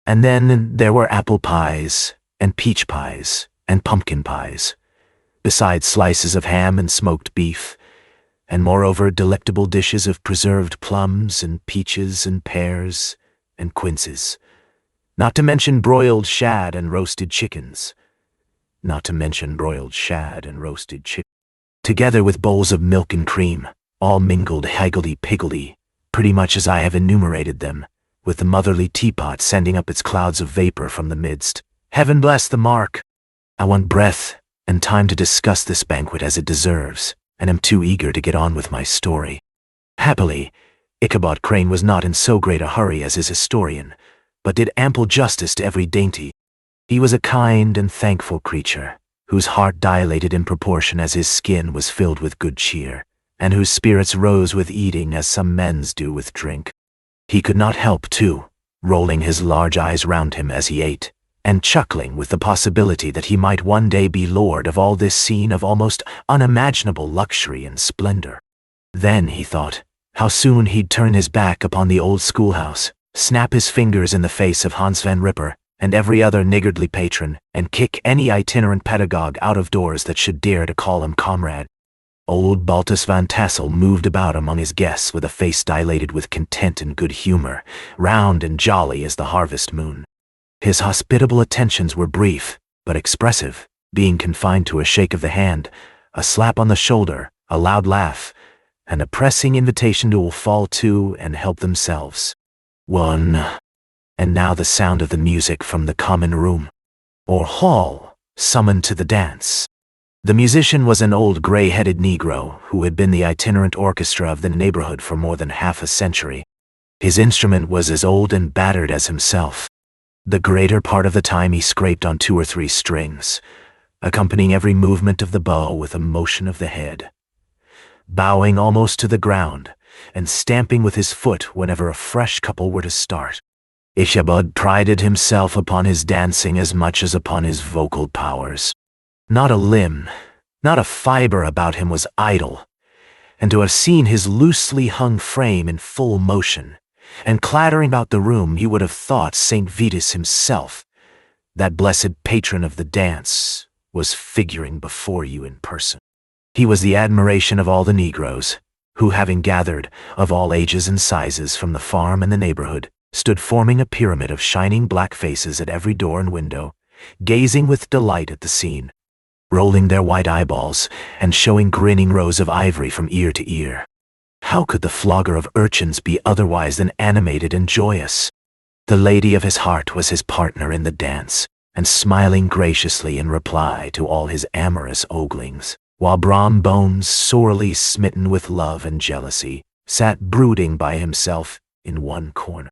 And then there were apple pies, and peach pies, and pumpkin pies, besides slices of ham and smoked beef, and moreover delectable dishes of preserved plums and peaches and pears and quinces, not to mention broiled shad and roasted chickens, together with bowls of milk and cream, all mingled higgledy-piggledy, pretty much as I have enumerated them, with the motherly teapot sending up its clouds of vapor from the midst. Heaven bless the mark! I want breath and time to discuss this banquet as it deserves, and am too eager to get on with my story. Happily, Ichabod Crane was not in so great a hurry as his historian, but did ample justice to every dainty. He was a kind and thankful creature, whose heart dilated in proportion as his skin was filled with good cheer, and whose spirits rose with eating as some men's do with drink. He could not help, too, rolling his large eyes round him as he ate, and chuckling with the possibility that he might one day be lord of all this scene of almost unimaginable luxury and splendor. Then, he thought, how soon he'd turn his back upon the old schoolhouse, snap his fingers in the face of Hans Van Ripper, and every other niggardly patron, and kick any itinerant pedagogue out of doors that should dare to call him comrade. Old Baltus Van Tassel moved about among his guests with a face dilated with content and good humor, round and jolly as the harvest moon. His hospitable attentions were brief, but expressive, being confined to a shake of the hand, a slap on the shoulder, a loud laugh, and a pressing invitation to all fall to and help themselves. One. And now the sound of the music from the common room, or hall, summoned to the dance. The musician was an old gray-headed Negro who had been the itinerant orchestra of the neighborhood for more than half a century. His instrument was as old and battered as himself. The greater part of the time he scraped on 2 or 3 strings, accompanying every movement of the bow with a motion of the head, bowing almost to the ground, and stamping with his foot whenever a fresh couple were to start. Ichabod prided himself upon his dancing as much as upon his vocal powers. Not a limb, not a fiber about him was idle, and to have seen his loosely hung frame in full motion, and clattering about the room, you would have thought St. Vitus himself, that blessed patron of the dance, was figuring before you in person. He was the admiration of all the Negroes, who, having gathered, of all ages and sizes, from the farm and the neighborhood, stood forming a pyramid of shining black faces at every door and window, gazing with delight at the scene, rolling their white eyeballs, and showing grinning rows of ivory from ear to ear. How could the flogger of urchins be otherwise than animated and joyous? The lady of his heart was his partner in the dance, and smiling graciously in reply to all his amorous oglings, while Brom Bones, sorely smitten with love and jealousy, sat brooding by himself in one corner.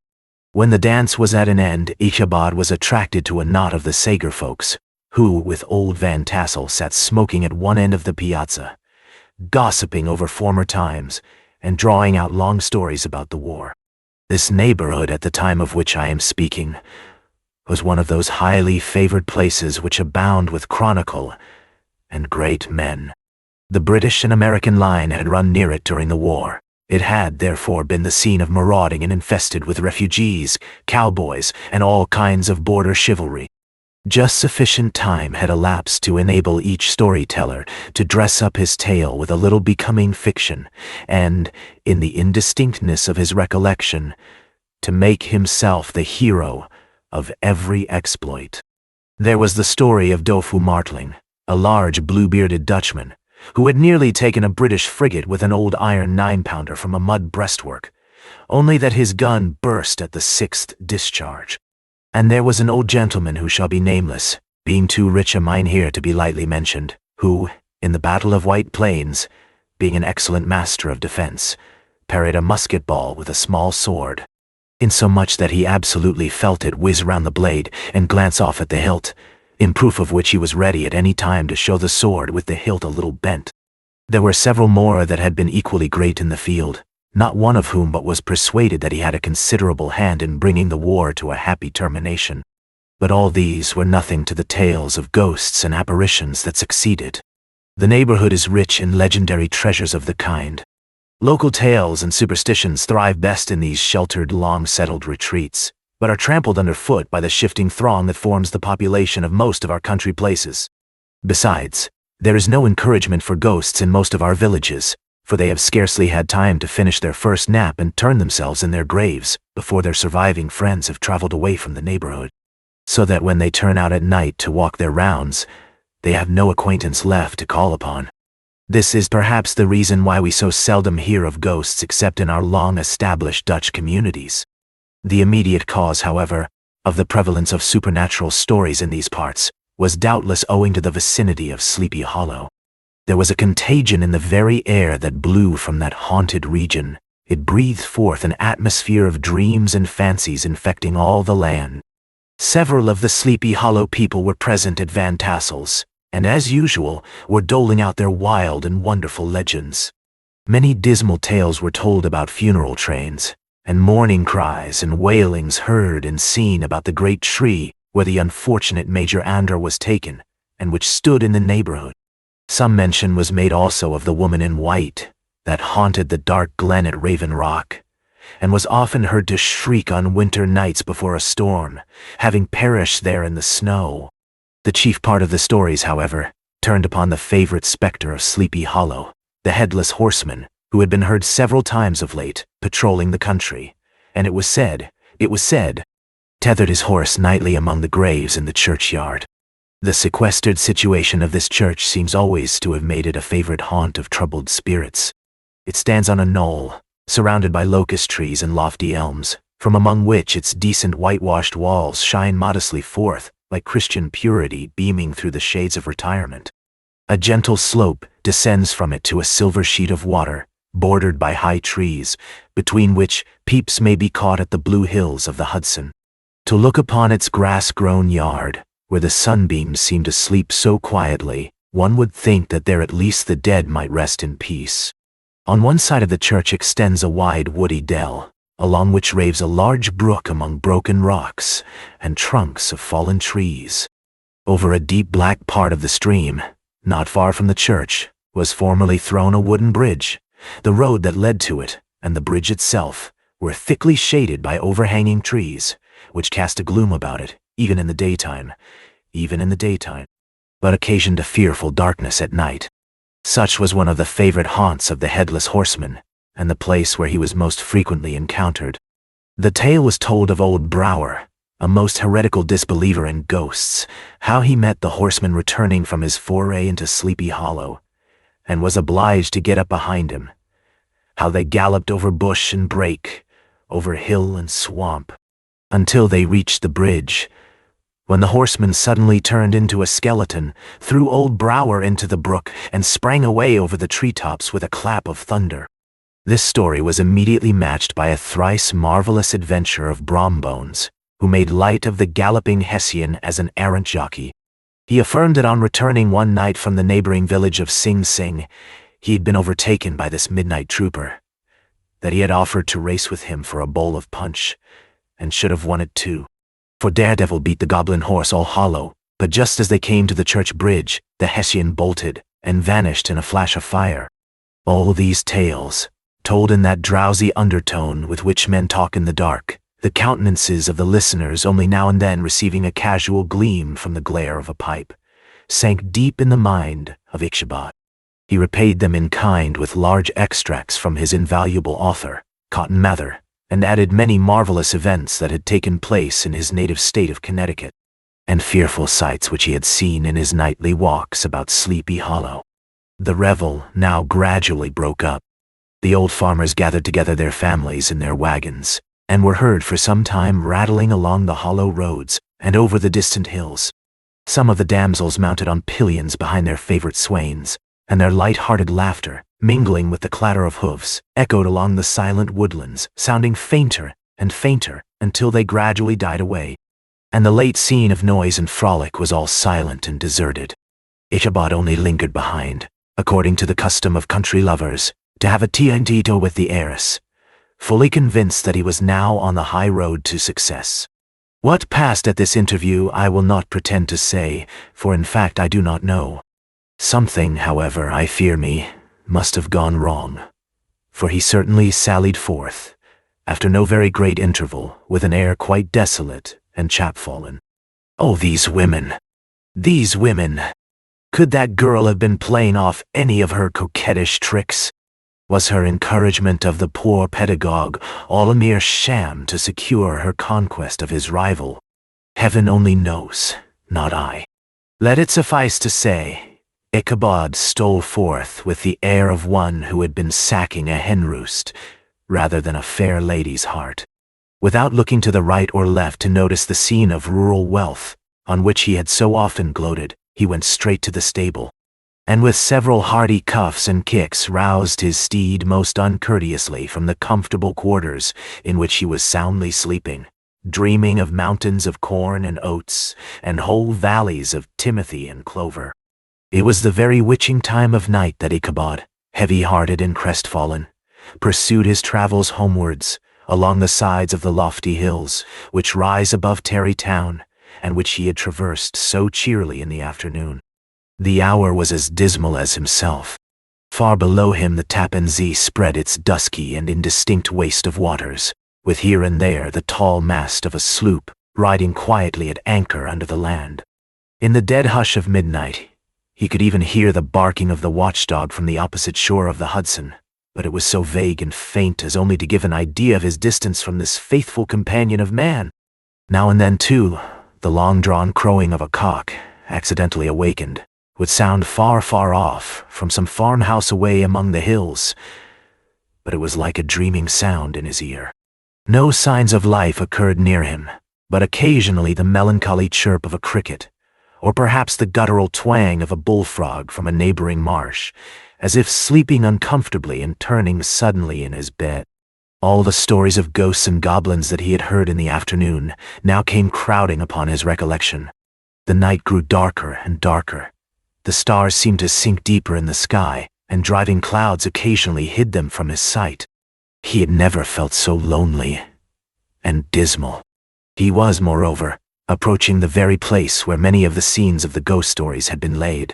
When the dance was at an end, Ichabod was attracted to a knot of the Sager folks, who, with old Van Tassel, sat smoking at one end of the piazza, gossiping over former times, and drawing out long stories about the war. This neighborhood, at the time of which I am speaking, was one of those highly favored places which abound with chronicle and great men. The British and American line had run near it during the war. It had, therefore, been the scene of marauding and infested with refugees, cowboys, and all kinds of border chivalry. Just sufficient time had elapsed to enable each storyteller to dress up his tale with a little becoming fiction, and, in the indistinctness of his recollection, to make himself the hero of every exploit. There was the story of Dofu Martling, a large blue-bearded Dutchman, who had nearly taken a British frigate with an old iron 9-pounder from a mud breastwork, only that his gun burst at the 6th discharge. And there was an old gentleman who shall be nameless, being too rich a mynheer to be lightly mentioned, who, in the Battle of White Plains, being an excellent master of defense, parried a musket ball with a small sword, insomuch that he absolutely felt it whiz round the blade and glance off at the hilt, in proof of which he was ready at any time to show the sword with the hilt a little bent. There were several more that had been equally great in the field, not one of whom but was persuaded that he had a considerable hand in bringing the war to a happy termination. But all these were nothing to the tales of ghosts and apparitions that succeeded. The neighborhood is rich in legendary treasures of the kind. Local tales and superstitions thrive best in these sheltered, long-settled retreats, but are trampled underfoot by the shifting throng that forms the population of most of our country places. Besides, there is no encouragement for ghosts in most of our villages, for they have scarcely had time to finish their first nap and turn themselves in their graves before their surviving friends have traveled away from the neighborhood, so that when they turn out at night to walk their rounds, they have no acquaintance left to call upon. This is perhaps the reason why we so seldom hear of ghosts except in our long-established Dutch communities. The immediate cause, however, of the prevalence of supernatural stories in these parts was doubtless owing to the vicinity of Sleepy Hollow. There was a contagion in the very air that blew from that haunted region. It breathed forth an atmosphere of dreams and fancies infecting all the land. Several of the Sleepy Hollow people were present at Van Tassel's, and as usual, were doling out their wild and wonderful legends. Many dismal tales were told about funeral trains, and mourning cries and wailings heard and seen about the great tree where the unfortunate Major Andra was taken, and which stood in the neighborhood. Some mention was made also of the woman in white that haunted the dark glen at Raven Rock, and was often heard to shriek on winter nights before a storm, having perished there in the snow. The chief part of the stories, however, turned upon the favorite specter of Sleepy Hollow, the Headless Horseman, who had been heard several times of late, patrolling the country, and it was said, tethered his horse nightly among the graves in the churchyard. The sequestered situation of this church seems always to have made it a favorite haunt of troubled spirits. It stands on a knoll, surrounded by locust trees and lofty elms, from among which its decent whitewashed walls shine modestly forth, like Christian purity beaming through the shades of retirement. A gentle slope descends from it to a silver sheet of water, bordered by high trees, between which peeps may be caught at the blue hills of the Hudson. To look upon its grass-grown yard, where the sunbeams seem to sleep so quietly, one would think that there at least the dead might rest in peace. On one side of the church extends a wide woody dell, along which raves a large brook among broken rocks and trunks of fallen trees. Over a deep black part of the stream, not far from the church, was formerly thrown a wooden bridge. The road that led to it, and the bridge itself, were thickly shaded by overhanging trees, which cast a gloom about it, even in the daytime, but occasioned a fearful darkness at night. Such was one of the favorite haunts of the Headless Horseman, and the place where he was most frequently encountered. The tale was told of old Brower, a most heretical disbeliever in ghosts, how he met the horseman returning from his foray into Sleepy Hollow, and was obliged to get up behind him, how they galloped over bush and brake, over hill and swamp, until they reached the bridge, when the horseman suddenly turned into a skeleton, threw old Brower into the brook, and sprang away over the treetops with a clap of thunder. This story was immediately matched by a thrice marvelous adventure of Brombones, who made light of the galloping Hessian as an errant jockey. He affirmed that on returning one night from the neighboring village of Sing Sing, he had been overtaken by this midnight trooper, that he had offered to race with him for a bowl of punch, and should have won it too. For Daredevil beat the goblin horse all hollow, but just as they came to the church bridge, the Hessian bolted and vanished in a flash of fire. All these tales, told in that drowsy undertone with which men talk in the dark, the countenances of the listeners only now and then receiving a casual gleam from the glare of a pipe, sank deep in the mind of Ichabod. He repaid them in kind with large extracts from his invaluable author, Cotton Mather, and added many marvelous events that had taken place in his native state of Connecticut, and fearful sights which he had seen in his nightly walks about Sleepy Hollow. The revel now gradually broke up. The old farmers gathered together their families in their wagons, and were heard for some time rattling along the hollow roads and over the distant hills. Some of the damsels mounted on pillions behind their favorite swains, and their light-hearted laughter, mingling with the clatter of hoofs, echoed along the silent woodlands, sounding fainter and fainter until they gradually died away, and the late scene of noise and frolic was all silent and deserted. Ichabod only lingered behind, according to the custom of country lovers, to have a tea-and-tito with the heiress, fully convinced that he was now on the high road to success. What passed at this interview I will not pretend to say, for in fact I do not know. Something, however, I fear me, must have gone wrong, for he certainly sallied forth, after no very great interval, with an air quite desolate and chapfallen. Oh, these women! These women! Could that girl have been playing off any of her coquettish tricks? Was her encouragement of the poor pedagogue all a mere sham to secure her conquest of his rival? Heaven only knows, not I. Let it suffice to say, Ichabod stole forth with the air of one who had been sacking a hen roost, rather than a fair lady's heart. Without looking to the right or left to notice the scene of rural wealth, on which he had so often gloated, he went straight to the stable, and with several hearty cuffs and kicks roused his steed most uncourteously from the comfortable quarters in which he was soundly sleeping, dreaming of mountains of corn and oats, and whole valleys of timothy and clover. It was the very witching time of night that Ichabod, heavy-hearted and crestfallen, pursued his travels homewards, along the sides of the lofty hills, which rise above Tarrytown, and which he had traversed so cheerily in the afternoon. The hour was as dismal as himself, Far below him the Tappan Zee spread its dusky and indistinct waste of waters, with here and there the tall mast of a sloop riding quietly at anchor under the land. In the dead hush of midnight, he could even hear the barking of the watchdog from the opposite shore of the Hudson, but it was so vague and faint as only to give an idea of his distance from this faithful companion of man. Now and then, too, the long-drawn crowing of a cock, accidentally awakened, would sound far, far off, from some farmhouse away among the hills, but it was like a dreaming sound in his ear. No signs of life occurred near him, but occasionally the melancholy chirp of a cricket, or perhaps the guttural twang of a bullfrog from a neighboring marsh, as if sleeping uncomfortably and turning suddenly in his bed. All the stories of ghosts and goblins that he had heard in the afternoon now came crowding upon his recollection. The night grew darker and darker. The stars seemed to sink deeper in the sky, and driving clouds occasionally hid them from his sight. He had never felt so lonely and dismal. He was, moreover, approaching the very place where many of the scenes of the ghost stories had been laid.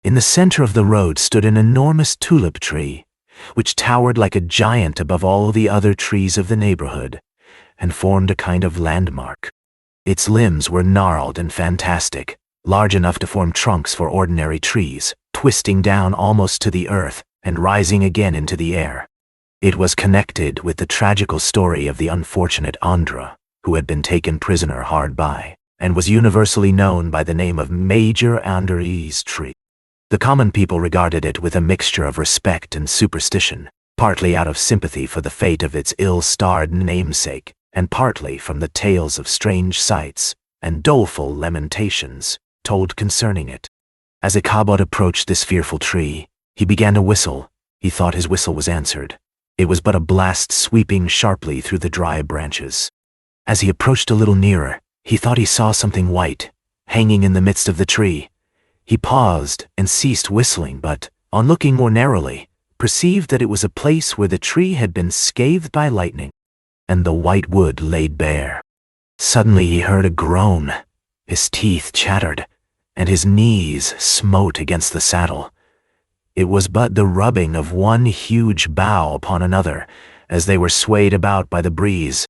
In the center of the road stood an enormous tulip tree, which towered like a giant above all the other trees of the neighborhood, and formed a kind of landmark. Its limbs were gnarled and fantastic, large enough to form trunks for ordinary trees, twisting down almost to the earth and rising again into the air. It was connected with the tragical story of the unfortunate Andra, who had been taken prisoner hard by, and was universally known by the name of Major Andre's tree. The common people regarded it with a mixture of respect and superstition, partly out of sympathy for the fate of its ill-starred namesake, and partly from the tales of strange sights and doleful lamentations told concerning it. As Ichabod approached this fearful tree, he began to whistle. He thought his whistle was answered. It was but a blast sweeping sharply through the dry branches. As he approached a little nearer, he thought he saw something white, hanging in the midst of the tree. He paused and ceased whistling, but, on looking more narrowly, perceived that it was a place where the tree had been scathed by lightning, and the white wood laid bare. Suddenly he heard a groan. His teeth chattered, and his knees smote against the saddle. It was but the rubbing of one huge bough upon another, as they were swayed about by the breeze.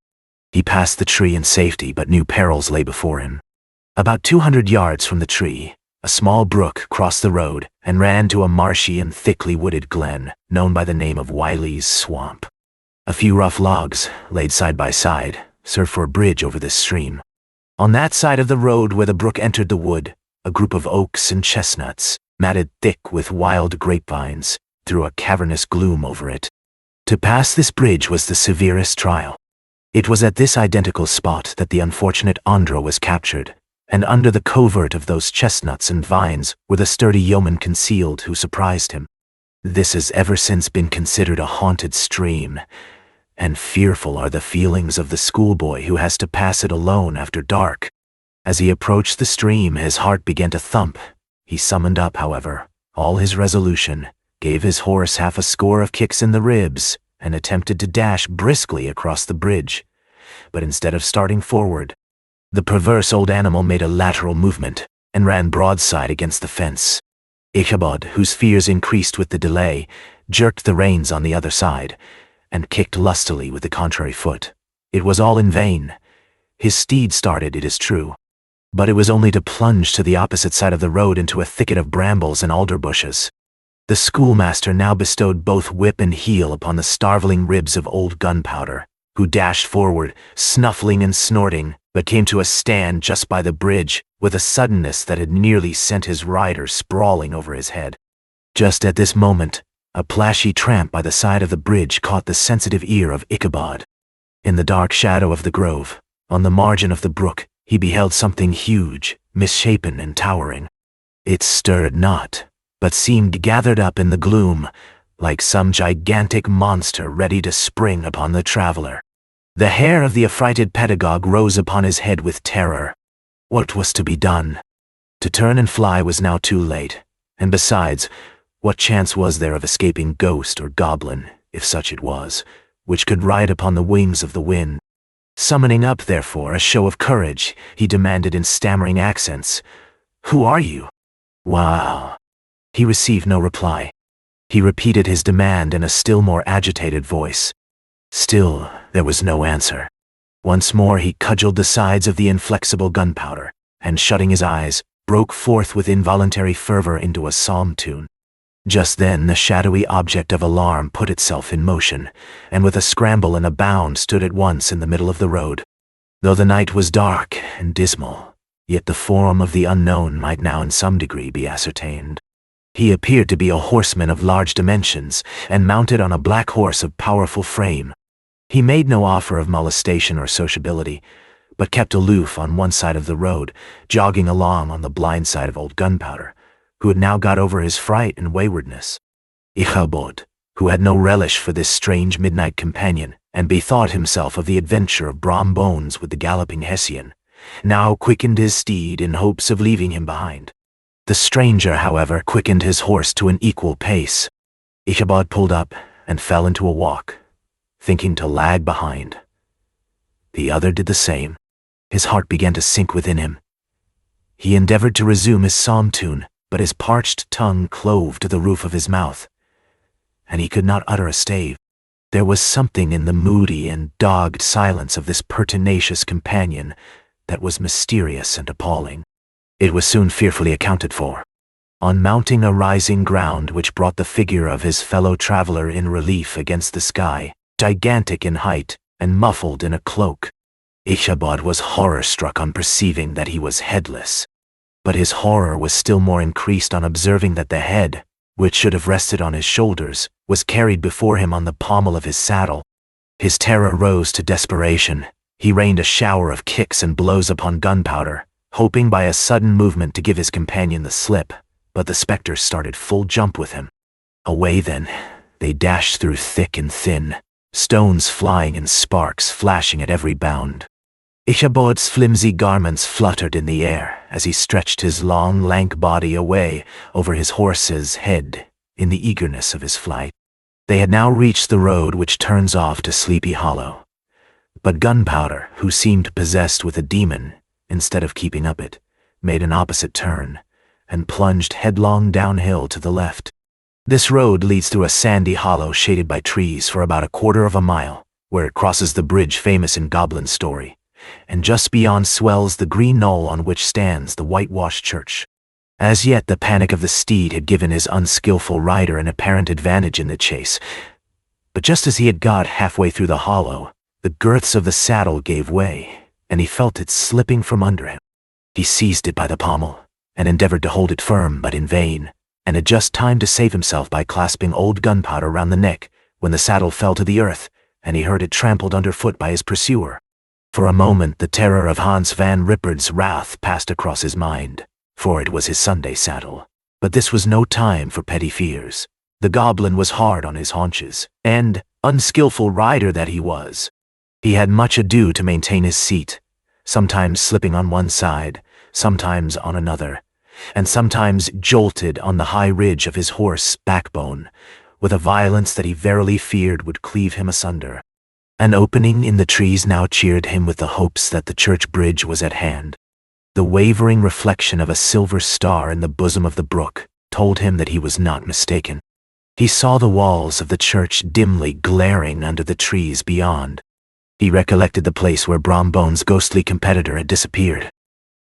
He passed the tree in safety, but new perils lay before him. About 200 yards from the tree, a small brook crossed the road and ran to a marshy and thickly wooded glen known by the name of Wiley's Swamp. A few rough logs, laid side by side, served for a bridge over this stream. On that side of the road where the brook entered the wood, a group of oaks and chestnuts, matted thick with wild grapevines, threw a cavernous gloom over it. To pass this bridge was the severest trial. It was at this identical spot that the unfortunate Andra was captured, and under the covert of those chestnuts and vines were the sturdy yeomen concealed who surprised him. This has ever since been considered a haunted stream, and fearful are the feelings of the schoolboy who has to pass it alone after dark. As he approached the stream, his heart began to thump. He summoned up, however, all his resolution, gave his horse half a score of kicks in the ribs, and attempted to dash briskly across the bridge. But instead of starting forward, the perverse old animal made a lateral movement and ran broadside against the fence. Ichabod, whose fears increased with the delay, jerked the reins on the other side and kicked lustily with the contrary foot. It was all in vain. His steed started, it is true, but it was only to plunge to the opposite side of the road into a thicket of brambles and alder bushes. The schoolmaster now bestowed both whip and heel upon the starveling ribs of old Gunpowder, who dashed forward, snuffling and snorting, but came to a stand just by the bridge with a suddenness that had nearly sent his rider sprawling over his head. Just at this moment, a plashy tramp by the side of the bridge caught the sensitive ear of Ichabod. In the dark shadow of the grove, on the margin of the brook, he beheld something huge, misshapen and towering. It stirred not, but seemed gathered up in the gloom, like some gigantic monster ready to spring upon the traveler. The hair of the affrighted pedagogue rose upon his head with terror. What was to be done? To turn and fly was now too late, and besides, what chance was there of escaping ghost or goblin, if such it was, which could ride upon the wings of the wind? Summoning up, therefore, a show of courage, he demanded in stammering accents, "Who are you?" Wow! He received no reply. He repeated his demand in a still more agitated voice. Still, there was no answer. Once more he cudgeled the sides of the inflexible gunpowder, and shutting his eyes, broke forth with involuntary fervor into a psalm tune. Just then the shadowy object of alarm put itself in motion, and with a scramble and a bound stood at once in the middle of the road. Though the night was dark and dismal, yet the form of the unknown might now in some degree be ascertained. He appeared to be a horseman of large dimensions, and mounted on a black horse of powerful frame. He made no offer of molestation or sociability, but kept aloof on one side of the road, jogging along on the blind side of old Gunpowder, who had now got over his fright and waywardness. Ichabod, who had no relish for this strange midnight companion, and bethought himself of the adventure of Brom Bones with the galloping Hessian, now quickened his steed in hopes of leaving him behind. The stranger, however, quickened his horse to an equal pace. Ichabod pulled up and fell into a walk, thinking to lag behind. The other did the same. His heart began to sink within him. He endeavored to resume his psalm tune, but his parched tongue clove to the roof of his mouth, and he could not utter a stave. There was something in the moody and dogged silence of this pertinacious companion that was mysterious and appalling. It was soon fearfully accounted for. On mounting a rising ground which brought the figure of his fellow traveler in relief against the sky, gigantic in height and muffled in a cloak, Ichabod was horror-struck on perceiving that he was headless. But his horror was still more increased on observing that the head, which should have rested on his shoulders, was carried before him on the pommel of his saddle. His terror rose to desperation. He rained a shower of kicks and blows upon Gunpowder, hoping by a sudden movement to give his companion the slip, but the spectre started full jump with him. Away then, they dashed through thick and thin, stones flying and sparks flashing at every bound. Ichabod's flimsy garments fluttered in the air as he stretched his long, lank body away over his horse's head in the eagerness of his flight. They had now reached the road which turns off to Sleepy Hollow, but Gunpowder, who seemed possessed with a demon, instead of keeping up it, made an opposite turn, and plunged headlong downhill to the left. This road leads through a sandy hollow shaded by trees for about a quarter of a mile, where it crosses the bridge famous in Goblin story, and just beyond swells the green knoll on which stands the whitewashed church. As yet the panic of the steed had given his unskillful rider an apparent advantage in the chase, but just as he had got halfway through the hollow, the girths of the saddle gave way, and he felt it slipping from under him. He seized it by the pommel, and endeavored to hold it firm, but in vain, and had just time to save himself by clasping old Gunpowder round the neck when the saddle fell to the earth, and he heard it trampled underfoot by his pursuer. For a moment the terror of Hans van Rippert's wrath passed across his mind, for it was his Sunday saddle. But this was no time for petty fears. The goblin was hard on his haunches, and, unskillful rider that he was, he had much ado to maintain his seat, sometimes slipping on one side, sometimes on another, and sometimes jolted on the high ridge of his horse's backbone, with a violence that he verily feared would cleave him asunder. An opening in the trees now cheered him with the hopes that the church bridge was at hand. The wavering reflection of a silver star in the bosom of the brook told him that he was not mistaken. He saw the walls of the church dimly glaring under the trees beyond. He recollected the place where Brom Bones' ghostly competitor had disappeared.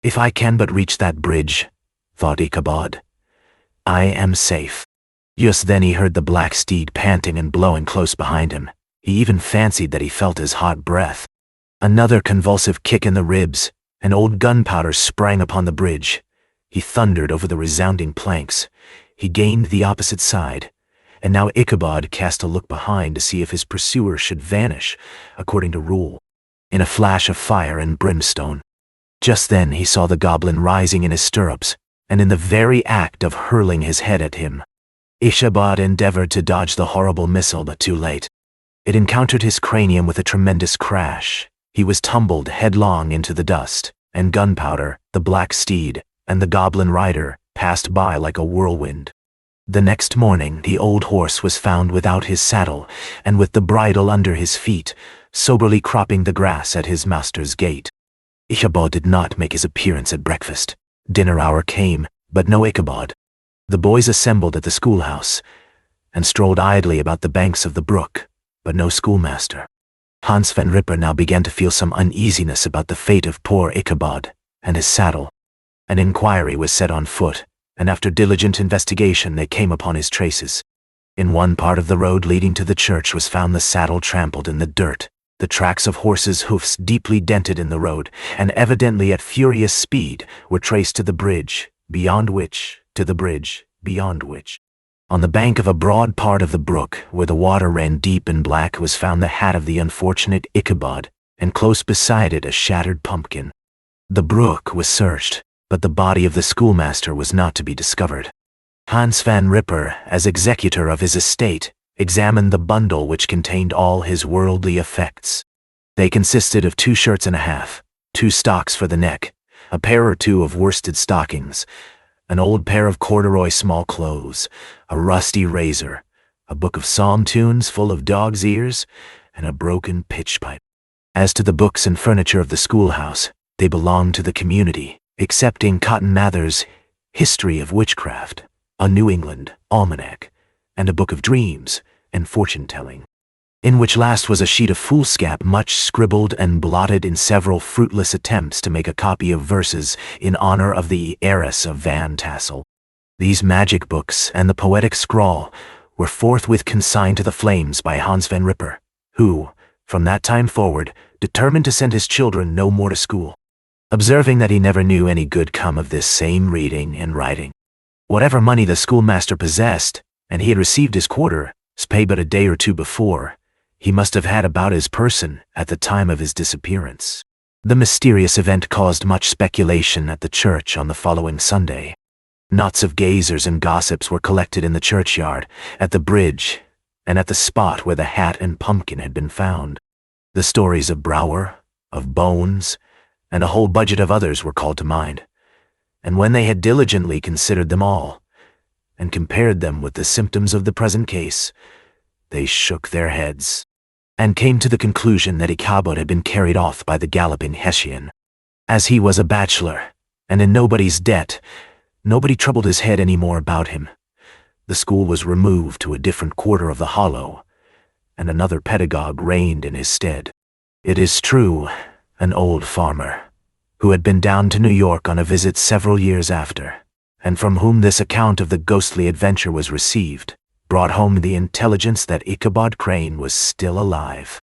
If I can but reach that bridge, thought Ichabod, I am safe. Just then he heard the black steed panting and blowing close behind him. He even fancied that he felt his hot breath. Another convulsive kick in the ribs, and old Gunpowder sprang upon the bridge. He thundered over the resounding planks. He gained the opposite side, and now Ichabod cast a look behind to see if his pursuer should vanish, according to rule, in a flash of fire and brimstone. Just then he saw the goblin rising in his stirrups, and in the very act of hurling his head at him. Ichabod endeavored to dodge the horrible missile, but too late. It encountered his cranium with a tremendous crash. He was tumbled headlong into the dust, and Gunpowder, the black steed, and the goblin rider passed by like a whirlwind. The next morning the old horse was found without his saddle, and with the bridle under his feet, soberly cropping the grass at his master's gate. Ichabod did not make his appearance at breakfast. Dinner hour came, but no Ichabod. The boys assembled at the schoolhouse, and strolled idly about the banks of the brook, but no schoolmaster. Hans van Ripper now began to feel some uneasiness about the fate of poor Ichabod and his saddle. An inquiry was set on foot, and after diligent investigation they came upon his traces. In one part of the road leading to the church was found the saddle trampled in the dirt, the tracks of horses' hoofs deeply dented in the road, and evidently at furious speed, were traced to the bridge, beyond which. On the bank of a broad part of the brook, where the water ran deep and black, was found the hat of the unfortunate Ichabod, and close beside it a shattered pumpkin. The brook was searched, but the body of the schoolmaster was not to be discovered. Hans van Ripper, as executor of his estate, examined the bundle which contained all his worldly effects. They consisted of 2 shirts and a half, 2 stocks for the neck, a pair or 2 of worsted stockings, an old pair of corduroy small clothes, a rusty razor, a book of psalm tunes full of dog's ears, and a broken pitch pipe. As to the books and furniture of the schoolhouse, they belonged to the community, excepting Cotton Mather's History of Witchcraft, a New England almanac, and a book of dreams and fortune-telling, in which last was a sheet of foolscap much scribbled and blotted in several fruitless attempts to make a copy of verses in honor of the heiress of Van Tassel. These magic books and the poetic scrawl were forthwith consigned to the flames by Hans van Ripper, who, from that time forward, determined to send his children no more to school, observing that he never knew any good come of this same reading and writing. Whatever money the schoolmaster possessed, and he had received his quarter's pay but a day or 2 before, he must have had about his person at the time of his disappearance. The mysterious event caused much speculation at the church on the following Sunday. Knots of gazers and gossips were collected in the churchyard, at the bridge, and at the spot where the hat and pumpkin had been found. The stories of Brouwer, of Bones, and a whole budget of others were called to mind, and when they had diligently considered them all, and compared them with the symptoms of the present case, they shook their heads, and came to the conclusion that Ichabod had been carried off by the galloping Hessian. As he was a bachelor, and in nobody's debt, nobody troubled his head any more about him. The school was removed to a different quarter of the hollow, and another pedagogue reigned in his stead. It is true, an old farmer, who had been down to New York on a visit several years after, and from whom this account of the ghostly adventure was received, brought home the intelligence that Ichabod Crane was still alive,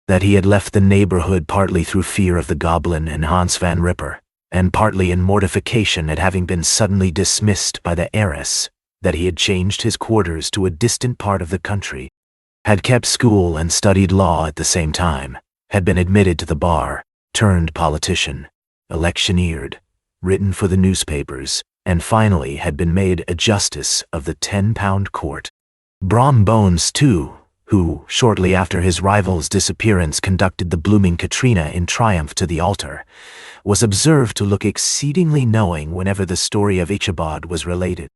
that he had left the neighborhood partly through fear of the goblin and Hans van Ripper, and partly in mortification at having been suddenly dismissed by the heiress, that he had changed his quarters to a distant part of the country, had kept school and studied law at the same time, had been admitted to the bar, turned politician, electioneered, written for the newspapers, and finally had been made a justice of the 10-pound court. Brom Bones, too, who, shortly after his rival's disappearance, conducted the blooming Katrina in triumph to the altar, was observed to look exceedingly knowing whenever the story of Ichabod was related,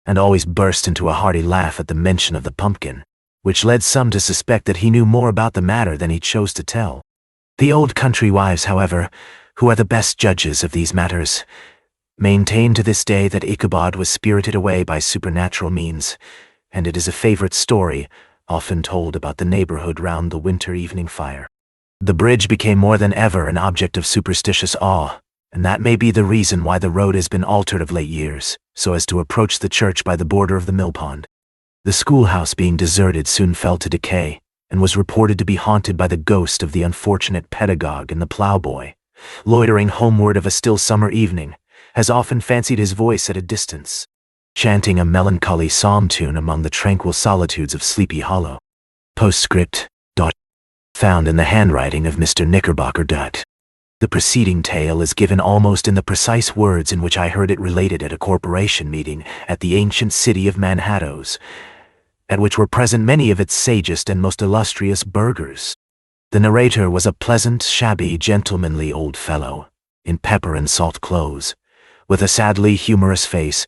and always burst into a hearty laugh at the mention of the pumpkin, which led some to suspect that he knew more about the matter than he chose to tell. The old country wives, however, who are the best judges of these matters, maintain to this day that Ichabod was spirited away by supernatural means, and it is a favorite story often told about the neighborhood round the winter evening fire. The bridge became more than ever an object of superstitious awe, and that may be the reason why the road has been altered of late years, so as to approach the church by the border of the mill pond. The schoolhouse being deserted soon fell to decay, and was reported to be haunted by the ghost of the unfortunate pedagogue, and the ploughboy, loitering homeward of a still summer evening, has often fancied his voice at a distance, chanting a melancholy psalm tune among the tranquil solitudes of Sleepy Hollow. Postscript. Found in the handwriting of Mr. Knickerbocker. The preceding tale is given almost in the precise words in which I heard it related at a corporation meeting at the ancient city of Manhattoes, at which were present many of its sagest and most illustrious burghers. The narrator was a pleasant, shabby, gentlemanly old fellow, in pepper and salt clothes, with a sadly humorous face,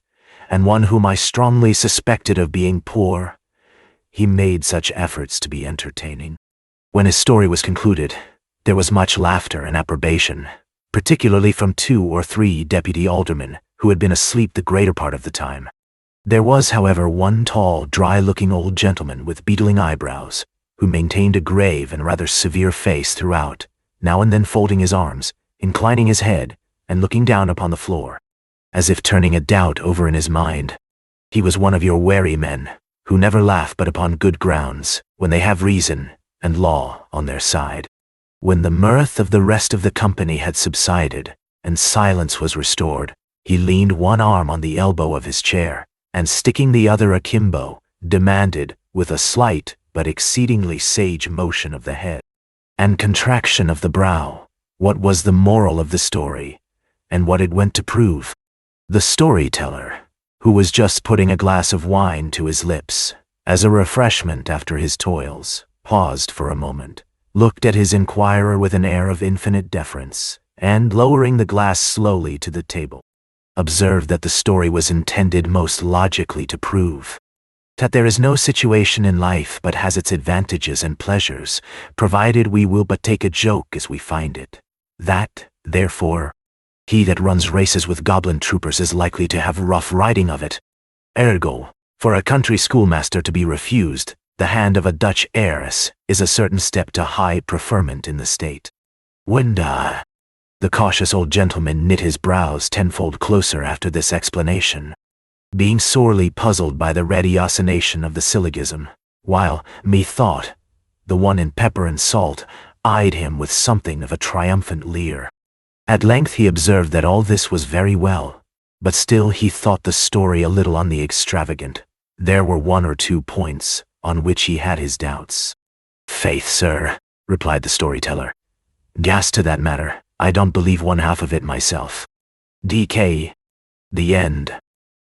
and one whom I strongly suspected of being poor. He made such efforts to be entertaining. When his story was concluded, there was much laughter and approbation, particularly from 2 or 3 deputy aldermen who had been asleep the greater part of the time. There was, however, one tall, dry-looking old gentleman with beetling eyebrows, who maintained a grave and rather severe face throughout, now and then folding his arms, inclining his head, and looking down upon the floor, as if turning a doubt over in his mind. He was one of your wary men, who never laugh but upon good grounds, when they have reason and law on their side. When the mirth of the rest of the company had subsided, and silence was restored, he leaned one arm on the elbow of his chair, and sticking the other akimbo, demanded, with a slight but exceedingly sage motion of the head and contraction of the brow, what was the moral of the story, and what it went to prove. The storyteller, who was just putting a glass of wine to his lips, as a refreshment after his toils, paused for a moment, looked at his inquirer with an air of infinite deference, and, lowering the glass slowly to the table, observed that the story was intended most logically to prove that there is no situation in life but has its advantages and pleasures, provided we will but take a joke as we find it. That, therefore, he that runs races with goblin troopers is likely to have rough riding of it. Ergo, for a country schoolmaster to be refused the hand of a Dutch heiress is a certain step to high preferment in the state. Wenda. The cautious old gentleman knit his brows tenfold closer after this explanation, being sorely puzzled by the ratiocination of the syllogism, while, methought, the one in pepper and salt eyed him with something of a triumphant leer. At length he observed that all this was very well, but still he thought the story a little on the extravagant. There were one or two points on which he had his doubts. "Faith, sir," replied the storyteller, "gas to that matter, I don't believe one half of it myself. D.K. The end."